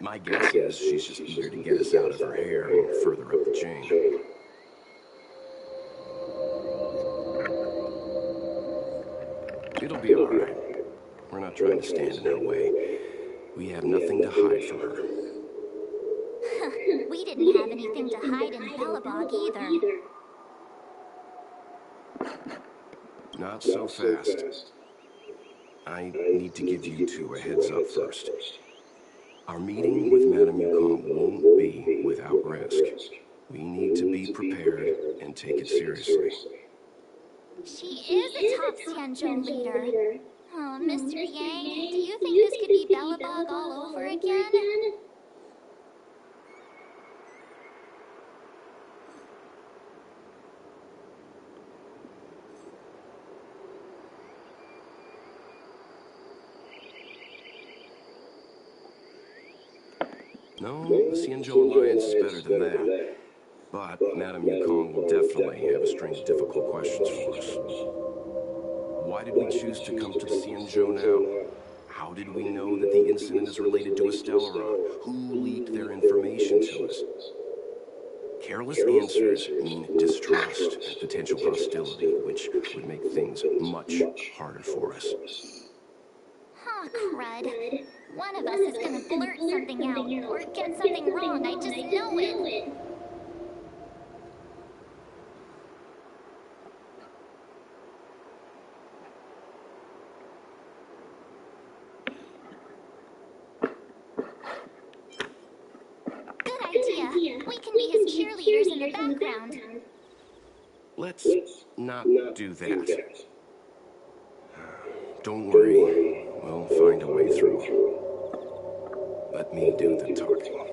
my guess is she's just eager to get us out of her hair and further up the chain. It'll be all right. We're not trying to stand in her way. We have nothing to hide from her.
We didn't have anything to hide in Bellabog either.
Not so fast. I need to give you 2 a heads up first. Our meeting with Madame Yukong won't be without risk. We need to be prepared and take it seriously.
She is a top Xianzhou leader. Oh, Mr. Yang, do you think this could be Bellabog all over again?
No, the Xianzhou Alliance is better than that. But Madame Yukong will definitely have a string of difficult questions for us. Why did we choose to come to Xianzhou now? How did we know that the incident is related to a Stellaron? Who leaked their information to us? Careless answers mean distrust and potential hostility, which would make things much harder for us.
Aw, crud. One of us is gonna blurt something out, or get something wrong, I just know it. Good idea. We can be his cheerleaders in the background.
Let's not do that. Don't worry, we'll find a way through. Let me do the talking.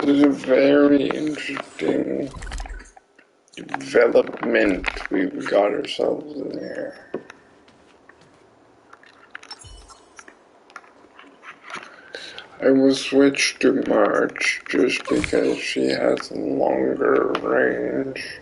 This is a very interesting development we've got ourselves in here. I will switch to March just because she has longer range.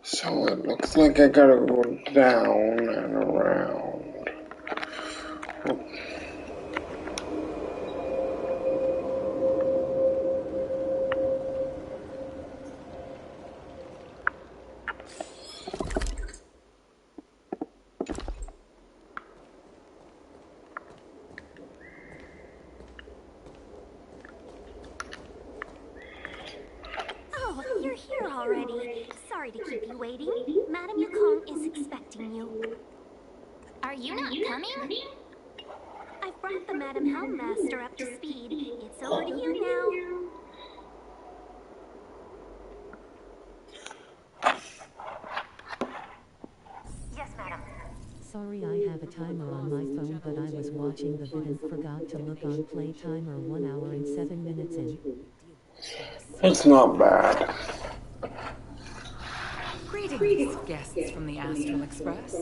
So it looks like I gotta go down and around.
Oh, you're here already. Sorry to keep you waiting. Madame Yukong is expecting you.
Are you not coming?
I've brought the Madame Helmmaster up to speed. It's over to you now.
Yes, madam.
Sorry, I have a timer on my phone, but I was watching the vid and forgot to look on play timer. 1 hour and 7 minutes in.
It's not bad.
Greetings, guests from the Astral Express.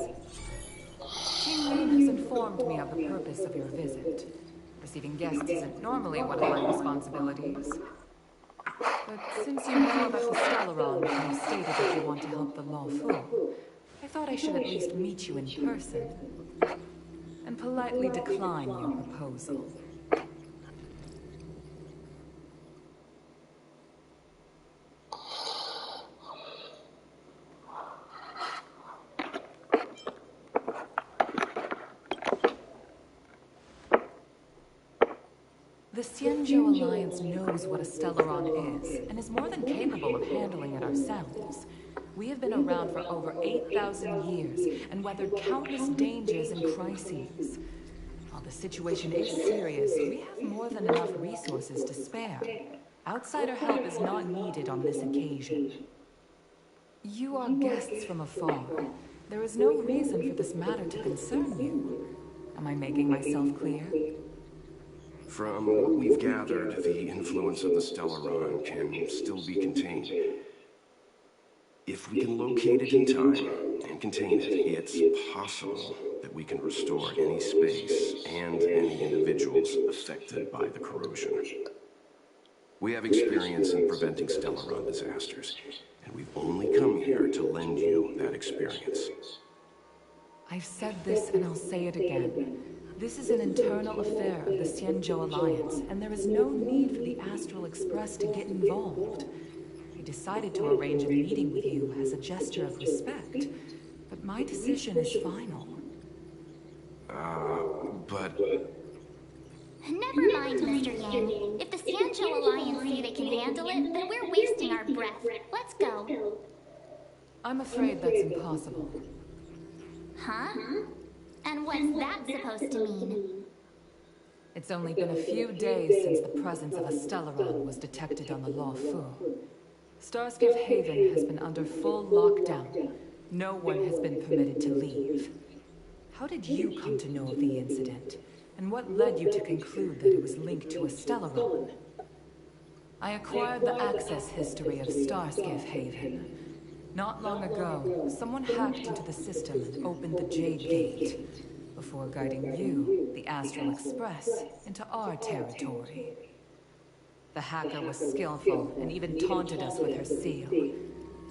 Jin Yin has informed me of the purpose of your visit. Receiving guests isn't normally one of my responsibilities. But since you know about the Stellaron and you've stated that you want to help the Luofu, I thought I should at least meet you in person and politely decline your proposal. The Xianzhou Alliance knows what a Stellaron is, and is more than capable of handling it ourselves. We have been around for over 8,000 years, and weathered countless dangers and crises. While the situation is serious, we have more than enough resources to spare. Outsider help is not needed on this occasion. You are guests from afar. There is no reason for this matter to concern you. Am I making myself clear?
From what we've gathered, the influence of the Stellaron can still be contained. If we can locate it in time and contain it, it's possible that we can restore any space and any individuals affected by the corrosion. We have experience in preventing Stellaron disasters, and we've only come here to lend you that experience.
I've said this and I'll say it again. This is an internal affair of the Xianzhou Alliance, and there is no need for the Astral Express to get involved. I decided to arrange a meeting with you as a gesture of respect, but my decision is final.
But...
Never mind, Mr. Yang. If the Xianzhou Alliance say they can handle it, then we're wasting our breath. Let's go.
I'm afraid that's impossible.
Huh? And what's that supposed to mean?
It's only been a few days since the presence of a Stellaron was detected on the Luofu. Starskiff Haven has been under full lockdown. No one has been permitted to leave. How did you come to know of the incident? And what led you to conclude that it was linked to a Stellaron? I acquired the access history of Starskiff Haven. Not long ago, someone hacked into the system and opened the Jade Gate, before guiding you, the Astral Express, into our territory. The hacker was skillful and even taunted us with her seal.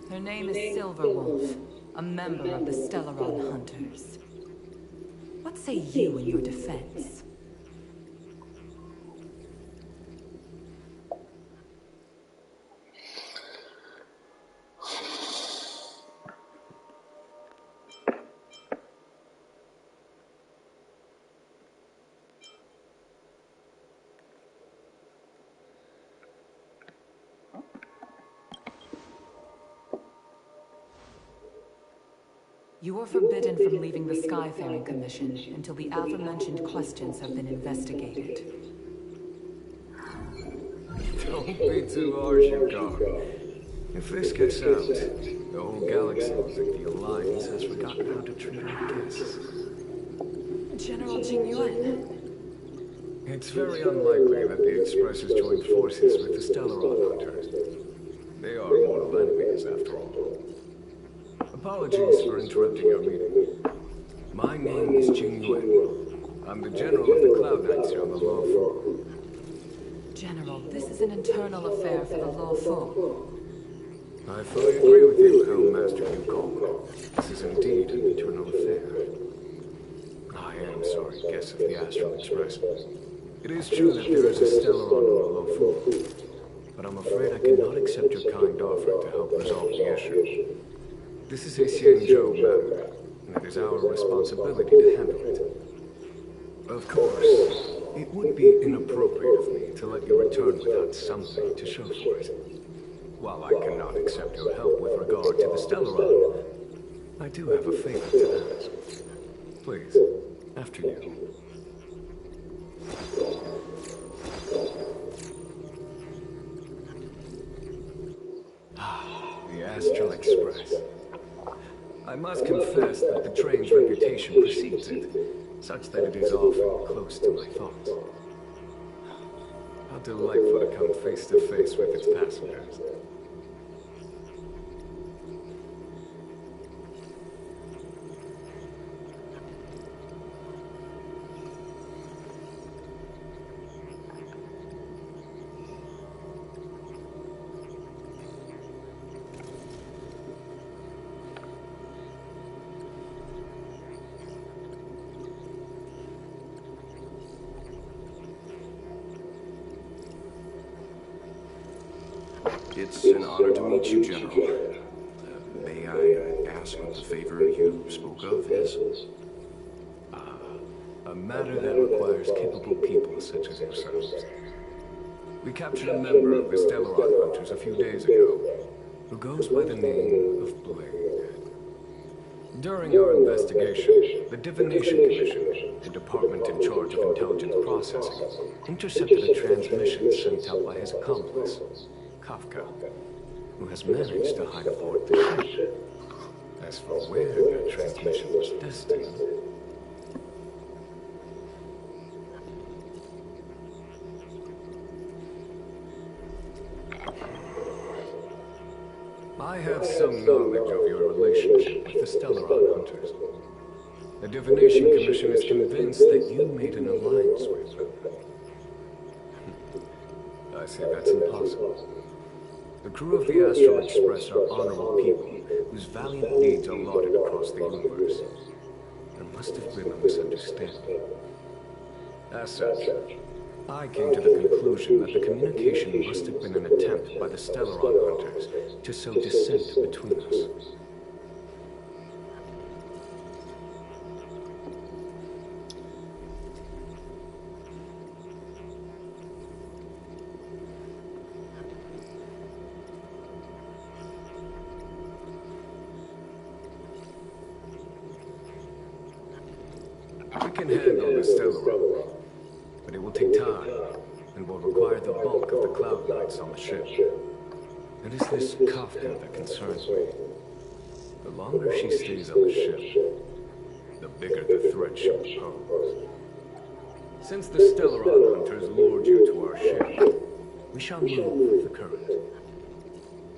Her name is Silverwolf, a member of the Stellaron Hunters. What say you in your defense? You are forbidden from leaving the Skyfaring Commission until the aforementioned questions have been investigated.
Don't be too harsh, Kafka. If this gets out, the whole galaxy will think the Alliance has forgotten how to treat our guests.
General Jingyuan.
It's very unlikely that the Express has joined forces with the Stellaron Hunters. They are mortal enemies, after all. Apologies for interrupting your meeting. My name is Jingyuan. I'm the General of the Cloud Knights here on the Luofu.
General, this is an internal affair for the Luofu.
I fully agree with you, Helmmaster Yukong. This is indeed an internal affair. I am sorry, guest of the Astral Express. It is true that there is a Stellaron on the Luofu, but I'm afraid I cannot accept your kind offer to help resolve the issue. This is a Xianzhou matter, and it is our responsibility to handle it. Of course, it would be inappropriate of me to let you return without something to show for it. While I cannot accept your help with regard to the Stellaron, I do have a favor to ask. Please, after you. The Astral Express. I must confess that the train's reputation precedes it, such that it is often close to my thoughts. How delightful to come face to face with its passengers.
It's an honor to meet you, General. May I ask what the favor you spoke of is?
A matter that requires capable people such as yourselves. We captured a member of the Stellaron Hunters a few days ago, who goes by the name of Blade. During our investigation, the Divination Commission, the department in charge of intelligence processing, intercepted a transmission sent out by his accomplice, Kafka, who has managed to hide aboard the ship. As for where that transmission was destined, I have some knowledge of your relationship with the Stellaron Hunters. The Divination Commission is convinced that you made an alliance with them. I say that's impossible. The crew of the Astral Express are honorable people whose valiant deeds are lauded across the universe. There must have been a misunderstanding. As such, I came to the conclusion that the communication must have been an attempt by the Stellaron Hunters to sow dissent between us. We can handle the Stellaron, but it will take time, and will require the bulk of the Cloud Knights on the ship. It is this Kafka that concerns me. The longer she stays on the ship, the bigger the threat she will pose. Since the Stellaron Hunters lured you to our ship, we shall move with the current.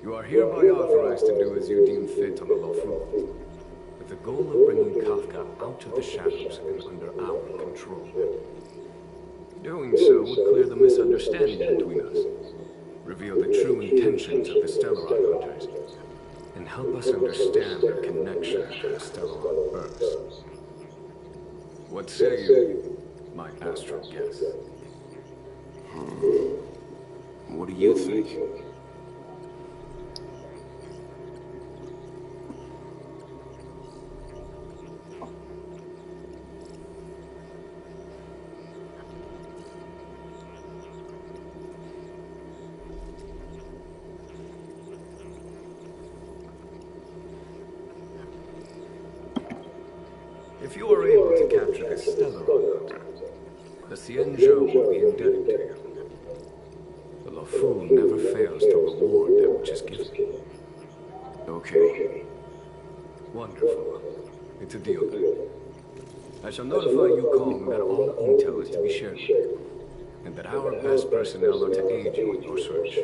You are hereby authorized to do as you deem fit on the Luofu, with the goal of bringing Kafka out of the shadows and under our control. Doing so would clear the misunderstanding between us, reveal the true intentions of the Stellaron Hunters, and help us understand their connection to the Stellaron Burst. What say you, my astral guest?
What do you think?
If you are able to capture this Stellaron Hunter, the Xianzhou will be indebted to you. The Luofu never fails to reward that which is given.
Okay.
Wonderful. It's a deal then. I shall notify Yukong that all intel is to be shared with you, and that our best personnel are to aid you in your search.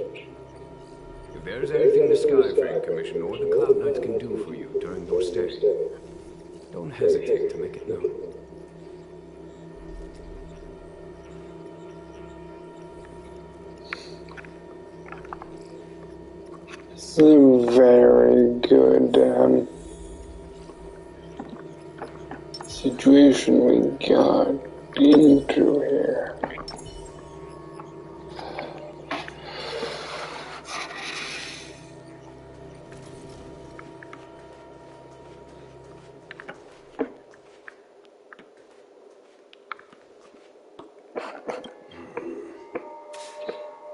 If there is anything the Skyframe Commission or the Cloud Knights can do for you during your stay, don't hesitate to make it known.
It's a very good situation we got into here.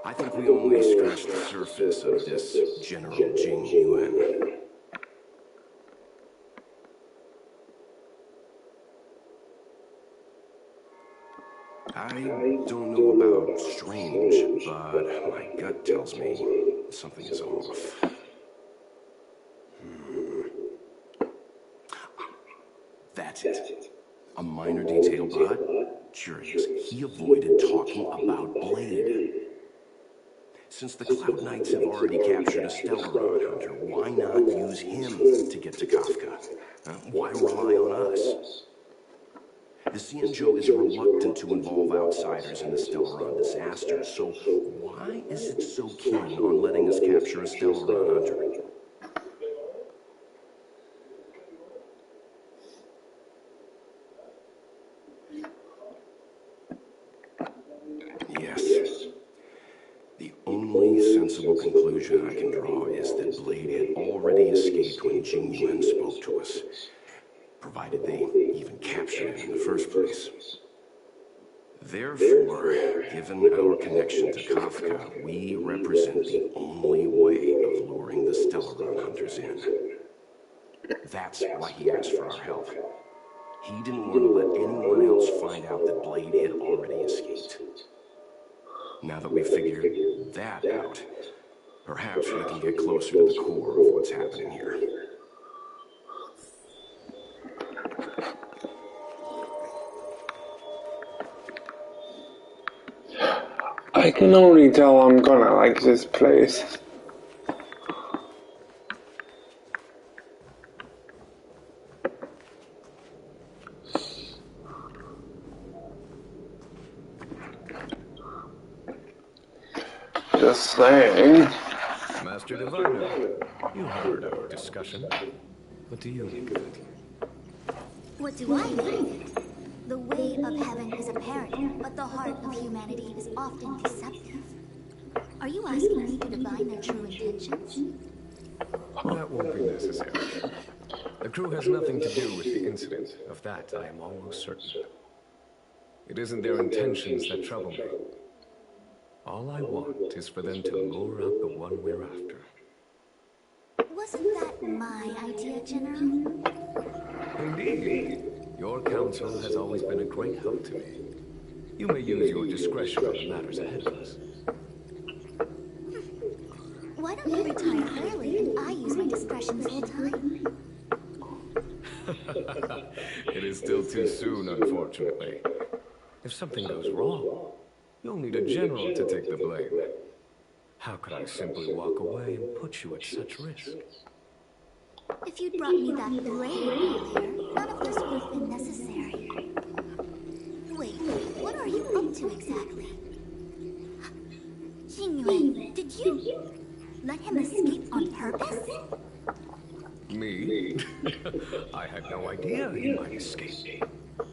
I think we only scratched the surface of this General Jing Yuan. I don't know about strange, but my gut tells me something is off. That's it. A minor detail, but curious. He avoided talking about Blade. Since the Cloud Knights have already captured a Stellaron Hunter, why not use him to get to Kafka? Why rely on us? The Xianzhou is reluctant to involve outsiders in the Stellaron disaster, so why is it so keen on letting us capture a Stellaron Hunter? Yes. The only only sensible conclusion I can draw is that Blade had already escaped when Jing Yuan spoke to us, provided they even captured him in the first place. Therefore, given our connection to Kafka, we represent the only way of luring the Stellaron hunters in. That's why he asked for our help. He didn't want to let anyone else find out that Blade had already escaped. Now that we've figured that out, perhaps we can get closer to the core of what's happening here.
I can only tell I'm gonna like this place. Just saying.
Master Diviner, you heard our discussion. What do you think of it?
What do I think? The way of heaven is apparent, but the heart of humanity is often deceptive. Are you asking me to divine their true intentions?
That won't be necessary. The crew has nothing to do with the incident. Of that, I am almost certain. It isn't their intentions that trouble me. All I want is for them to lure out the one we're after.
Wasn't that my idea, General?
Indeed. Your counsel has always been a great help to me. You may use your discretion on the matters ahead of us.
Why don't you retire early and I use my discretion full time?
It is still too soon, unfortunately. If something goes wrong, you'll need a general to take the blame. How could I simply walk away and put you at such risk?
If you'd brought me that blade earlier, none of this would have been necessary. Wait, what are you up to exactly? Jingyuan, did you let him escape on purpose?
Me? I had no idea he might escape.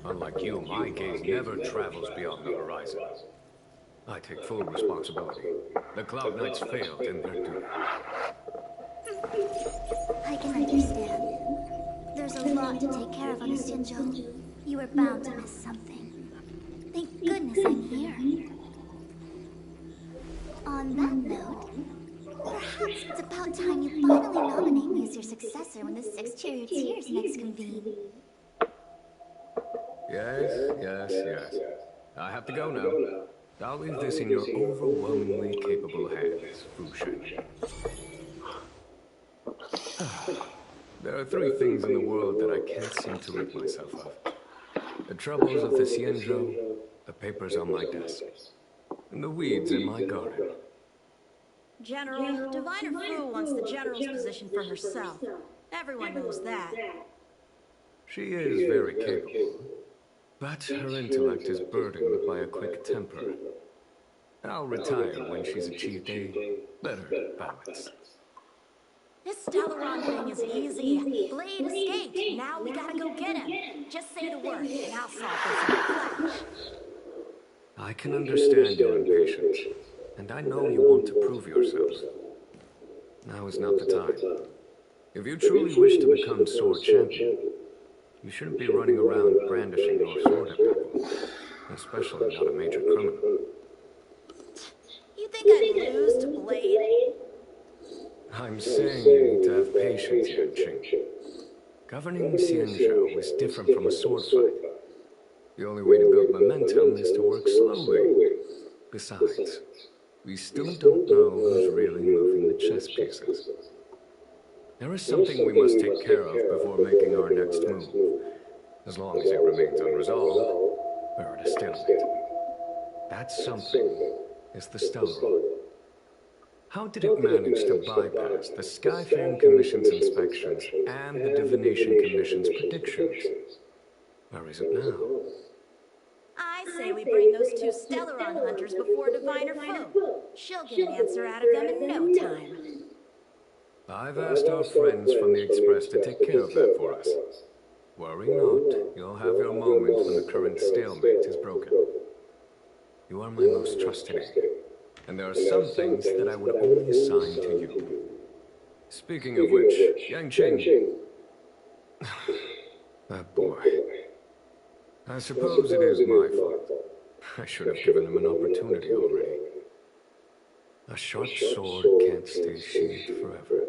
Unlike you, my gaze never travels beyond the horizon. I take full responsibility. The Cloud Knights failed in their duty.
I can understand. There's a lot to take care of on Xinzhou. You were bound to miss something. Thank goodness I'm here. On that note, perhaps it's about time you finally nominate me as your successor when the 6 charioteers next convene.
Yes. I have to go now. I'll leave this in your overwhelmingly capable hands, Fu Shen. There are 3 things in the world that I can't seem to rid myself of. The troubles of the Xianzhou, the papers on my desk, and the weeds in my garden.
General, Diviner Fu wants the General's position for herself. Everyone knows that.
She is very capable, but her intellect is burdened by a quick temper. I'll retire when she's achieved a better balance.
This Stellaron thing is easy. Blade escaped. Now we gotta go get him. Just say the word, and I'll solve this in a flash.
I can understand your impatience, and I know you want to prove yourselves. Now is not the time. If you truly wish to become Sword Champion, you shouldn't be running around brandishing your sword at people, especially not a major criminal.
You think I'd lose to Blade?
I'm saying you need to have patience, Yanqing. Governing Xianzhou is different from a sword fight. The only way to build momentum is to work slowly. Besides, we still don't know who's really moving the chess pieces. There is something we must take care of before making our next move. As long as it remains unresolved, we're at a stalemate. That something is the Stellaron. How did it manage to bypass the Skyfang Commission's inspections and the Divination Commission's predictions? Where is it now?
I say we bring those 2 Stellaron hunters before Diviner Fu. She'll get an answer out of them in no time.
I've asked our friends from the Express to take care of that for us. Worry not, you'll have your moment when the current stalemate is broken. You are my most trusted aide, And there are some things that I would only assign to you. Speaking of which, Yangqing... That boy. I suppose it is my fault. I should have given him an opportunity already. A sharp sword can't stay sheathed forever.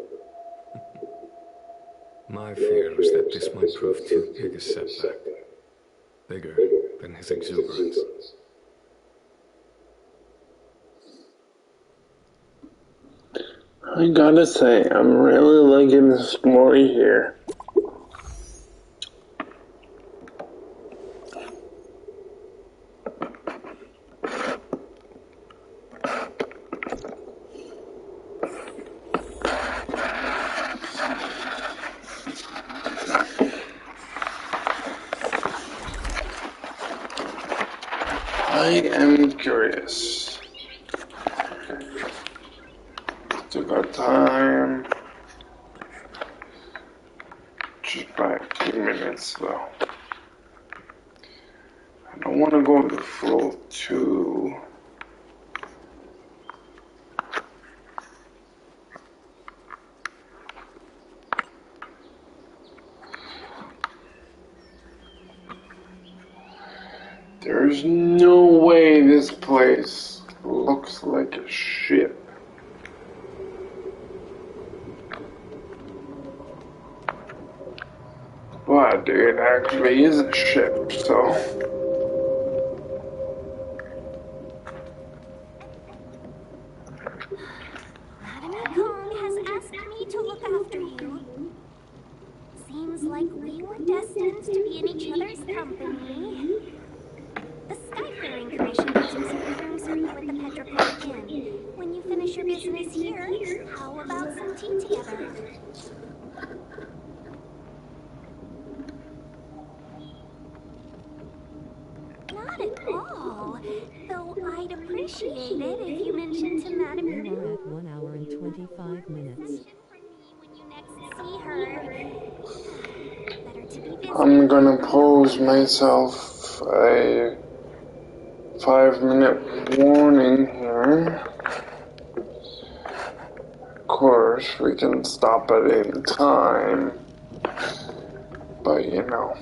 My fear was that this might prove too big a setback. Bigger than his exuberance.
I gotta say, I'm really liking the story here. I am curious. Took our time. Just by a few minutes though. I don't want to go the full 2. There's no way this place looks like a ship. But it actually is a ship, so...
Madame Kong has asked me to look after you. Seems like we were destined to be in each other's company. The Skyfaring Commission has reserved rooms for you at the Petropolitan Inn. When you finish your business here, how about some tea together? Not at all. Though I'd appreciate it if you mentioned to Madame
You are at 1 hour and 25 minutes.
when you next see her. Better to be busy.
I'm gonna pose myself a 5-minute warning here. Of course, we can stop at any time, but you know.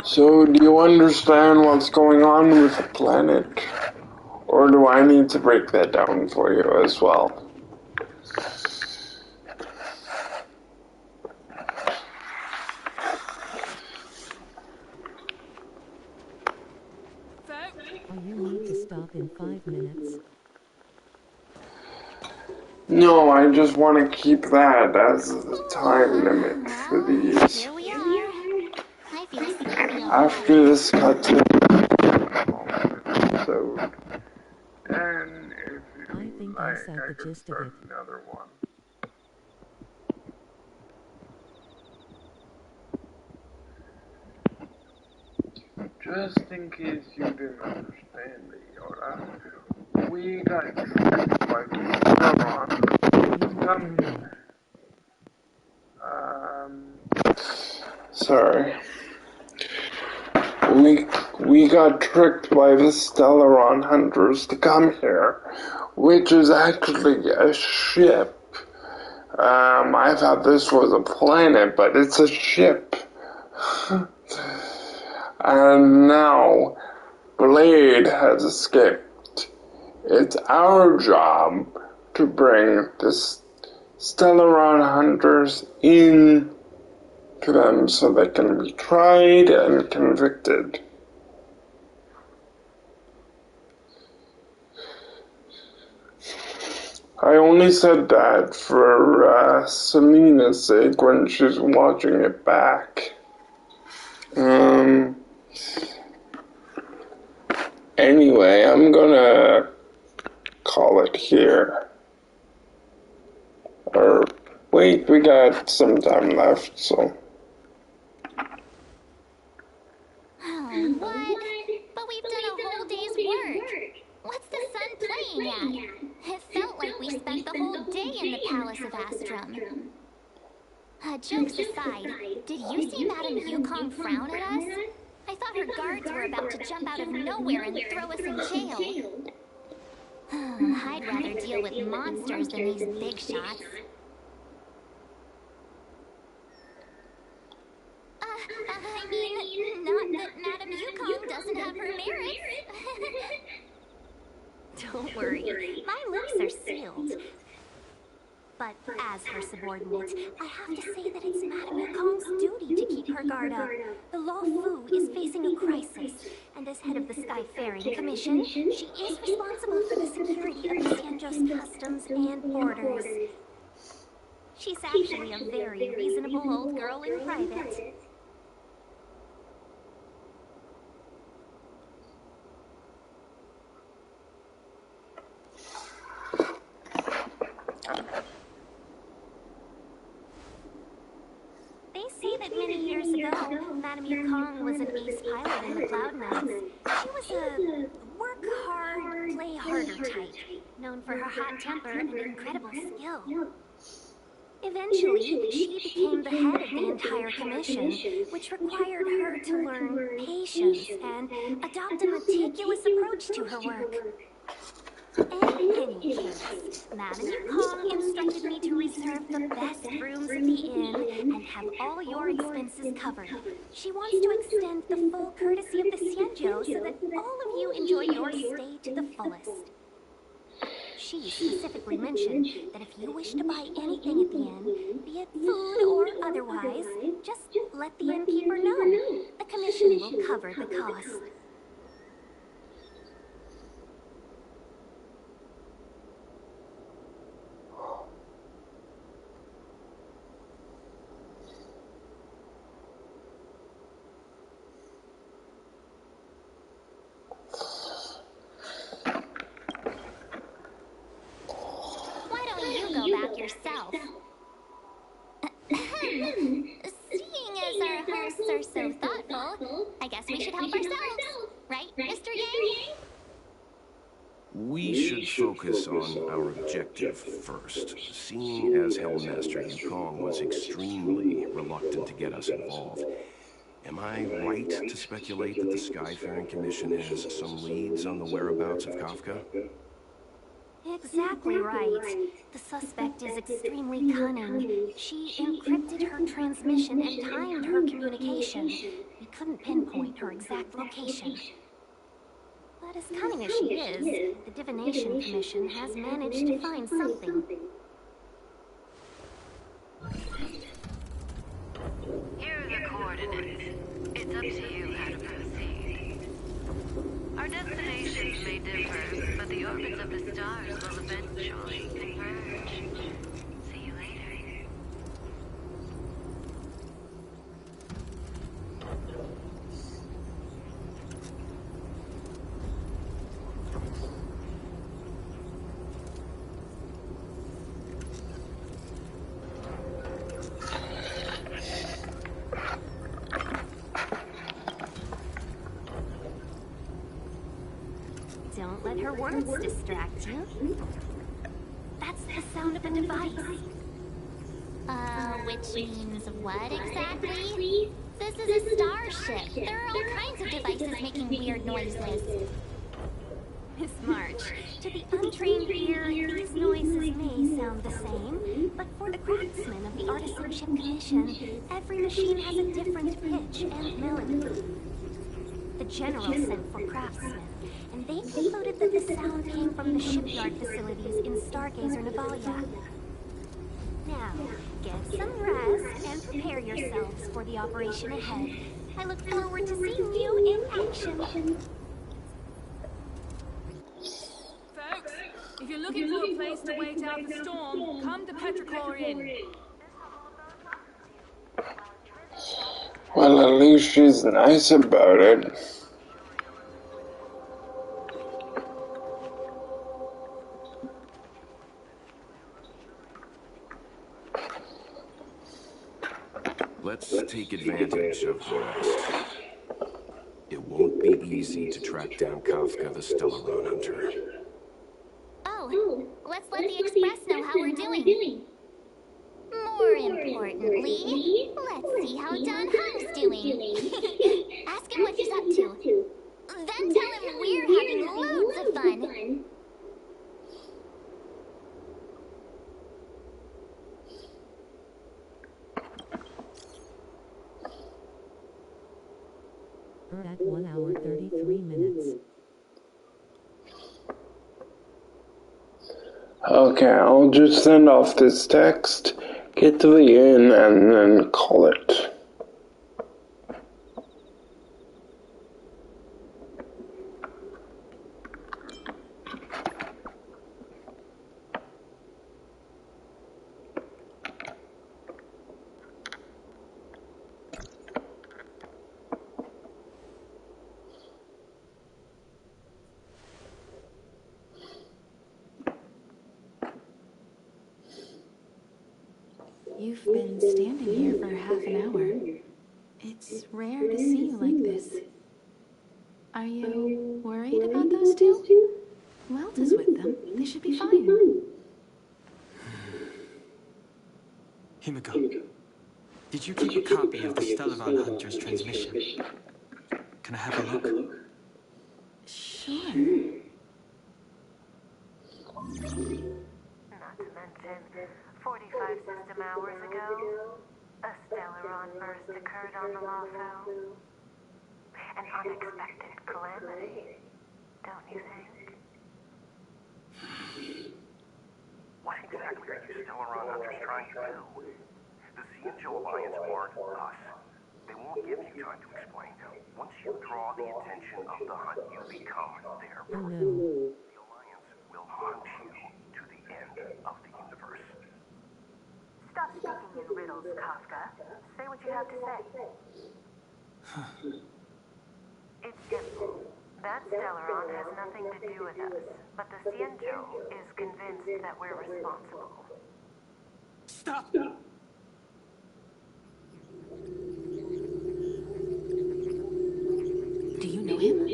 So, do you understand what's going on with the planet? Or do I need to break that down for you as well?
You need to stop in 5 minutes.
No, I just want to keep that as the time limit for these.
Here we are. I feel sleepy
After this cutscene episode, and if you
I think
like,
I said
I
the
could
gist of
start
it.
another one. Just in case you didn't understand me, Yoda, we got tricked by sorry. We got tricked by the Stellaron hunters to come here, which is actually a ship. I thought this was a planet, but it's a ship. And now, Blade has escaped. It's our job to bring the Stellaron hunters in to them so they can be tried and convicted. I only said that for Selena's sake when she's watching it back. Anyway, I'm gonna call it here. Or, wait, we got some time left, so...
Oh, what? But we've done a whole day's work. What's the sun playing at? It felt like we spent the whole day in the Palace of Astrum. Jokes aside, did you see Madame Yukong frown at us? I thought her guards were are about to jump out of nowhere and throw us in jail. I'd rather deal with monsters than these big shots. I mean, not that Madame Yukong doesn't have her merits. Don't worry, my lips are sealed. But as her subordinate, I have to say that it's Madame Yukong's duty to keep her guard up. The Luofu is facing a crisis, and as head of the Skyfaring Commission, she is responsible for the security of the Xianzhou's customs and borders. She's actually a very reasonable old girl in private. Many years ago, Madame Yukong was an ace pilot in the Cloud Knights. She was a work hard, play harder type, known for her hot temper and incredible skill. Eventually, she became the head of the entire commission, which required her to learn patience and adopt a meticulous approach to her work. In any case, Madame Yukong instructed me to reserve the best rooms at the inn and have all your expenses covered. She wants to extend the full courtesy of the Xianzhou so that all of you enjoy your stay to the fullest. She specifically mentioned that if you wish to buy anything at the inn, be it food or otherwise, just let the innkeeper know. The commission will cover the cost. Yourself. Seeing as our hosts are so thoughtful, I guess we should help ourselves. Right, Mr. Yang?
We should focus on our objective first. Seeing as Hellmaster Yukong was extremely reluctant to get us involved, am I right to speculate that the Skyfaring Commission has some leads on the whereabouts of Kafka?
Exactly right. The suspect is extremely cunning. She encrypted her transmission and timed her communication. We couldn't pinpoint her exact location. But as cunning as she is, the Divination Commission has managed to find something.
Here are the coordinates. It's up to you how to proceed. Our destinations may differ, but the orbits of the stars will eventually converge. See you later.
Don't let her words distract you. That's the sound of a device. Which means what exactly? This is a starship. There are all kinds of devices making weird noises. Miss March, to the untrained ear, these noises may sound the same, but for the craftsmen of the Artisanship Commission, every machine has a different pitch and melody. The General sent for craftsmen, and they concluded that the sound came from the shipyard facilities in Stargazer Navalia. Now, get some rest and prepare yourselves for the operation ahead. I look forward to seeing you in action.
Folks, if you're looking for a place to wait out the storm, come to Petrichor Inn.
Well, at least she's nice about it.
Let's take advantage of the rest. It won't be easy to track down Kafka the Stellaron Hunter.
Oh, let's let the Express know how we're doing. More importantly, let's see how Don Hung's doing. Ask him what he's up to.
We're at 1 hour 33 minutes.
Okay, I'll just send off this text, get to the inn, and then call it.
You've been standing here for half an hour. It's rare to see you like this. Are you worried about those two? Welt is with them. They should be fine.
Himiko, did you keep a copy of the Stellaron Hunter's transmission? Can I have a look?
Sure.
Not to mention, 45 system hours ago, a Stellaron burst occurred on the Luofu. An unexpected calamity, don't you think?
What exactly are you Stellaron hunters trying to do? The Xianzhou Alliance aren't us. They won't give you time to explain. Once you draw the attention of the hunt, you become their prey.
Oh no.
The Alliance will hunt you to the end of the universe.
Stop speaking in riddles, Kafka. Say what you have to say. It's simple. That Stellaron has nothing to do with us, but the Xianzhou is convinced that we're responsible.
Stop!
Do you know him?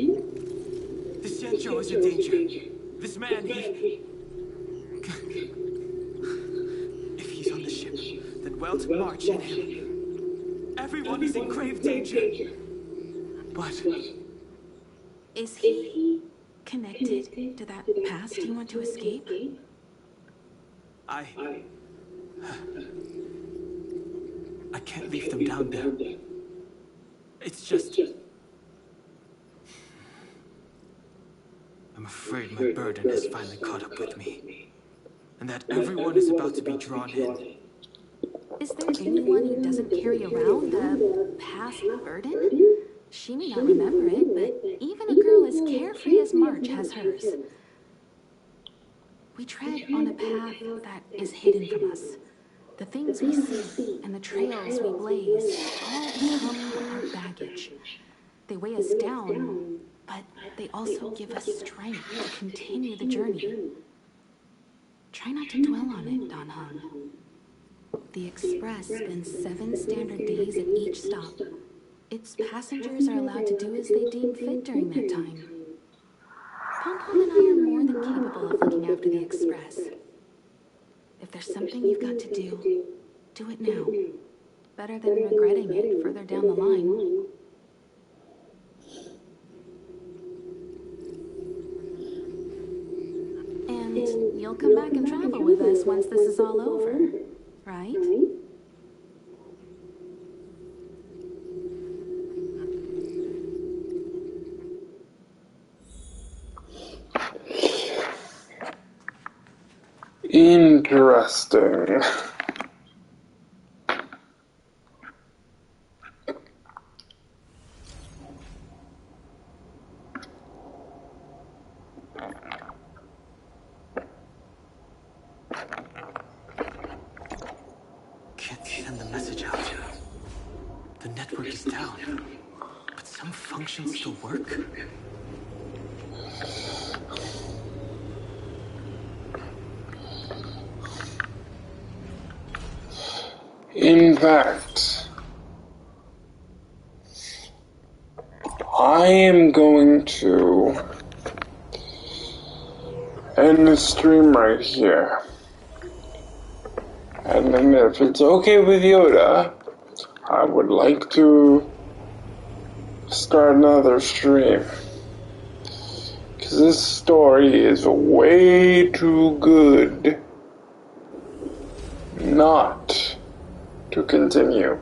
The Xianzhou is in danger. This man, he... If he's on the ship, then Welt march in him. Everyone is in grave danger. But...
Is he connected to that past you want to escape?
I can't leave them down there. It's just... I'm afraid my burden has finally caught up with me. And that everyone is about to be drawn in.
Is there anyone who doesn't carry around a past burden? She may not remember it, but even a girl as carefree as March has hers. We tread on a path that is hidden from us. The things we see and the trails we blaze all become our baggage. They weigh us down, but they also give us strength to continue the journey. Try not to dwell on it, Don Hung. The Express spends 7 standard days at each stop. Its passengers are allowed to do as they deem fit during that time. Pom-Pom and I are more than capable of looking after the Express. If there's something you've got to do, do it now. Better than regretting it further down the line. And you'll come back and travel with us once this is all over, right?
Interesting.
Can't send the message out. The network is down. But some functions still work?
In fact, I am going to end the stream right here. And then if it's okay with Yoda, I would like to start another stream. Because this story is way too good not to continue.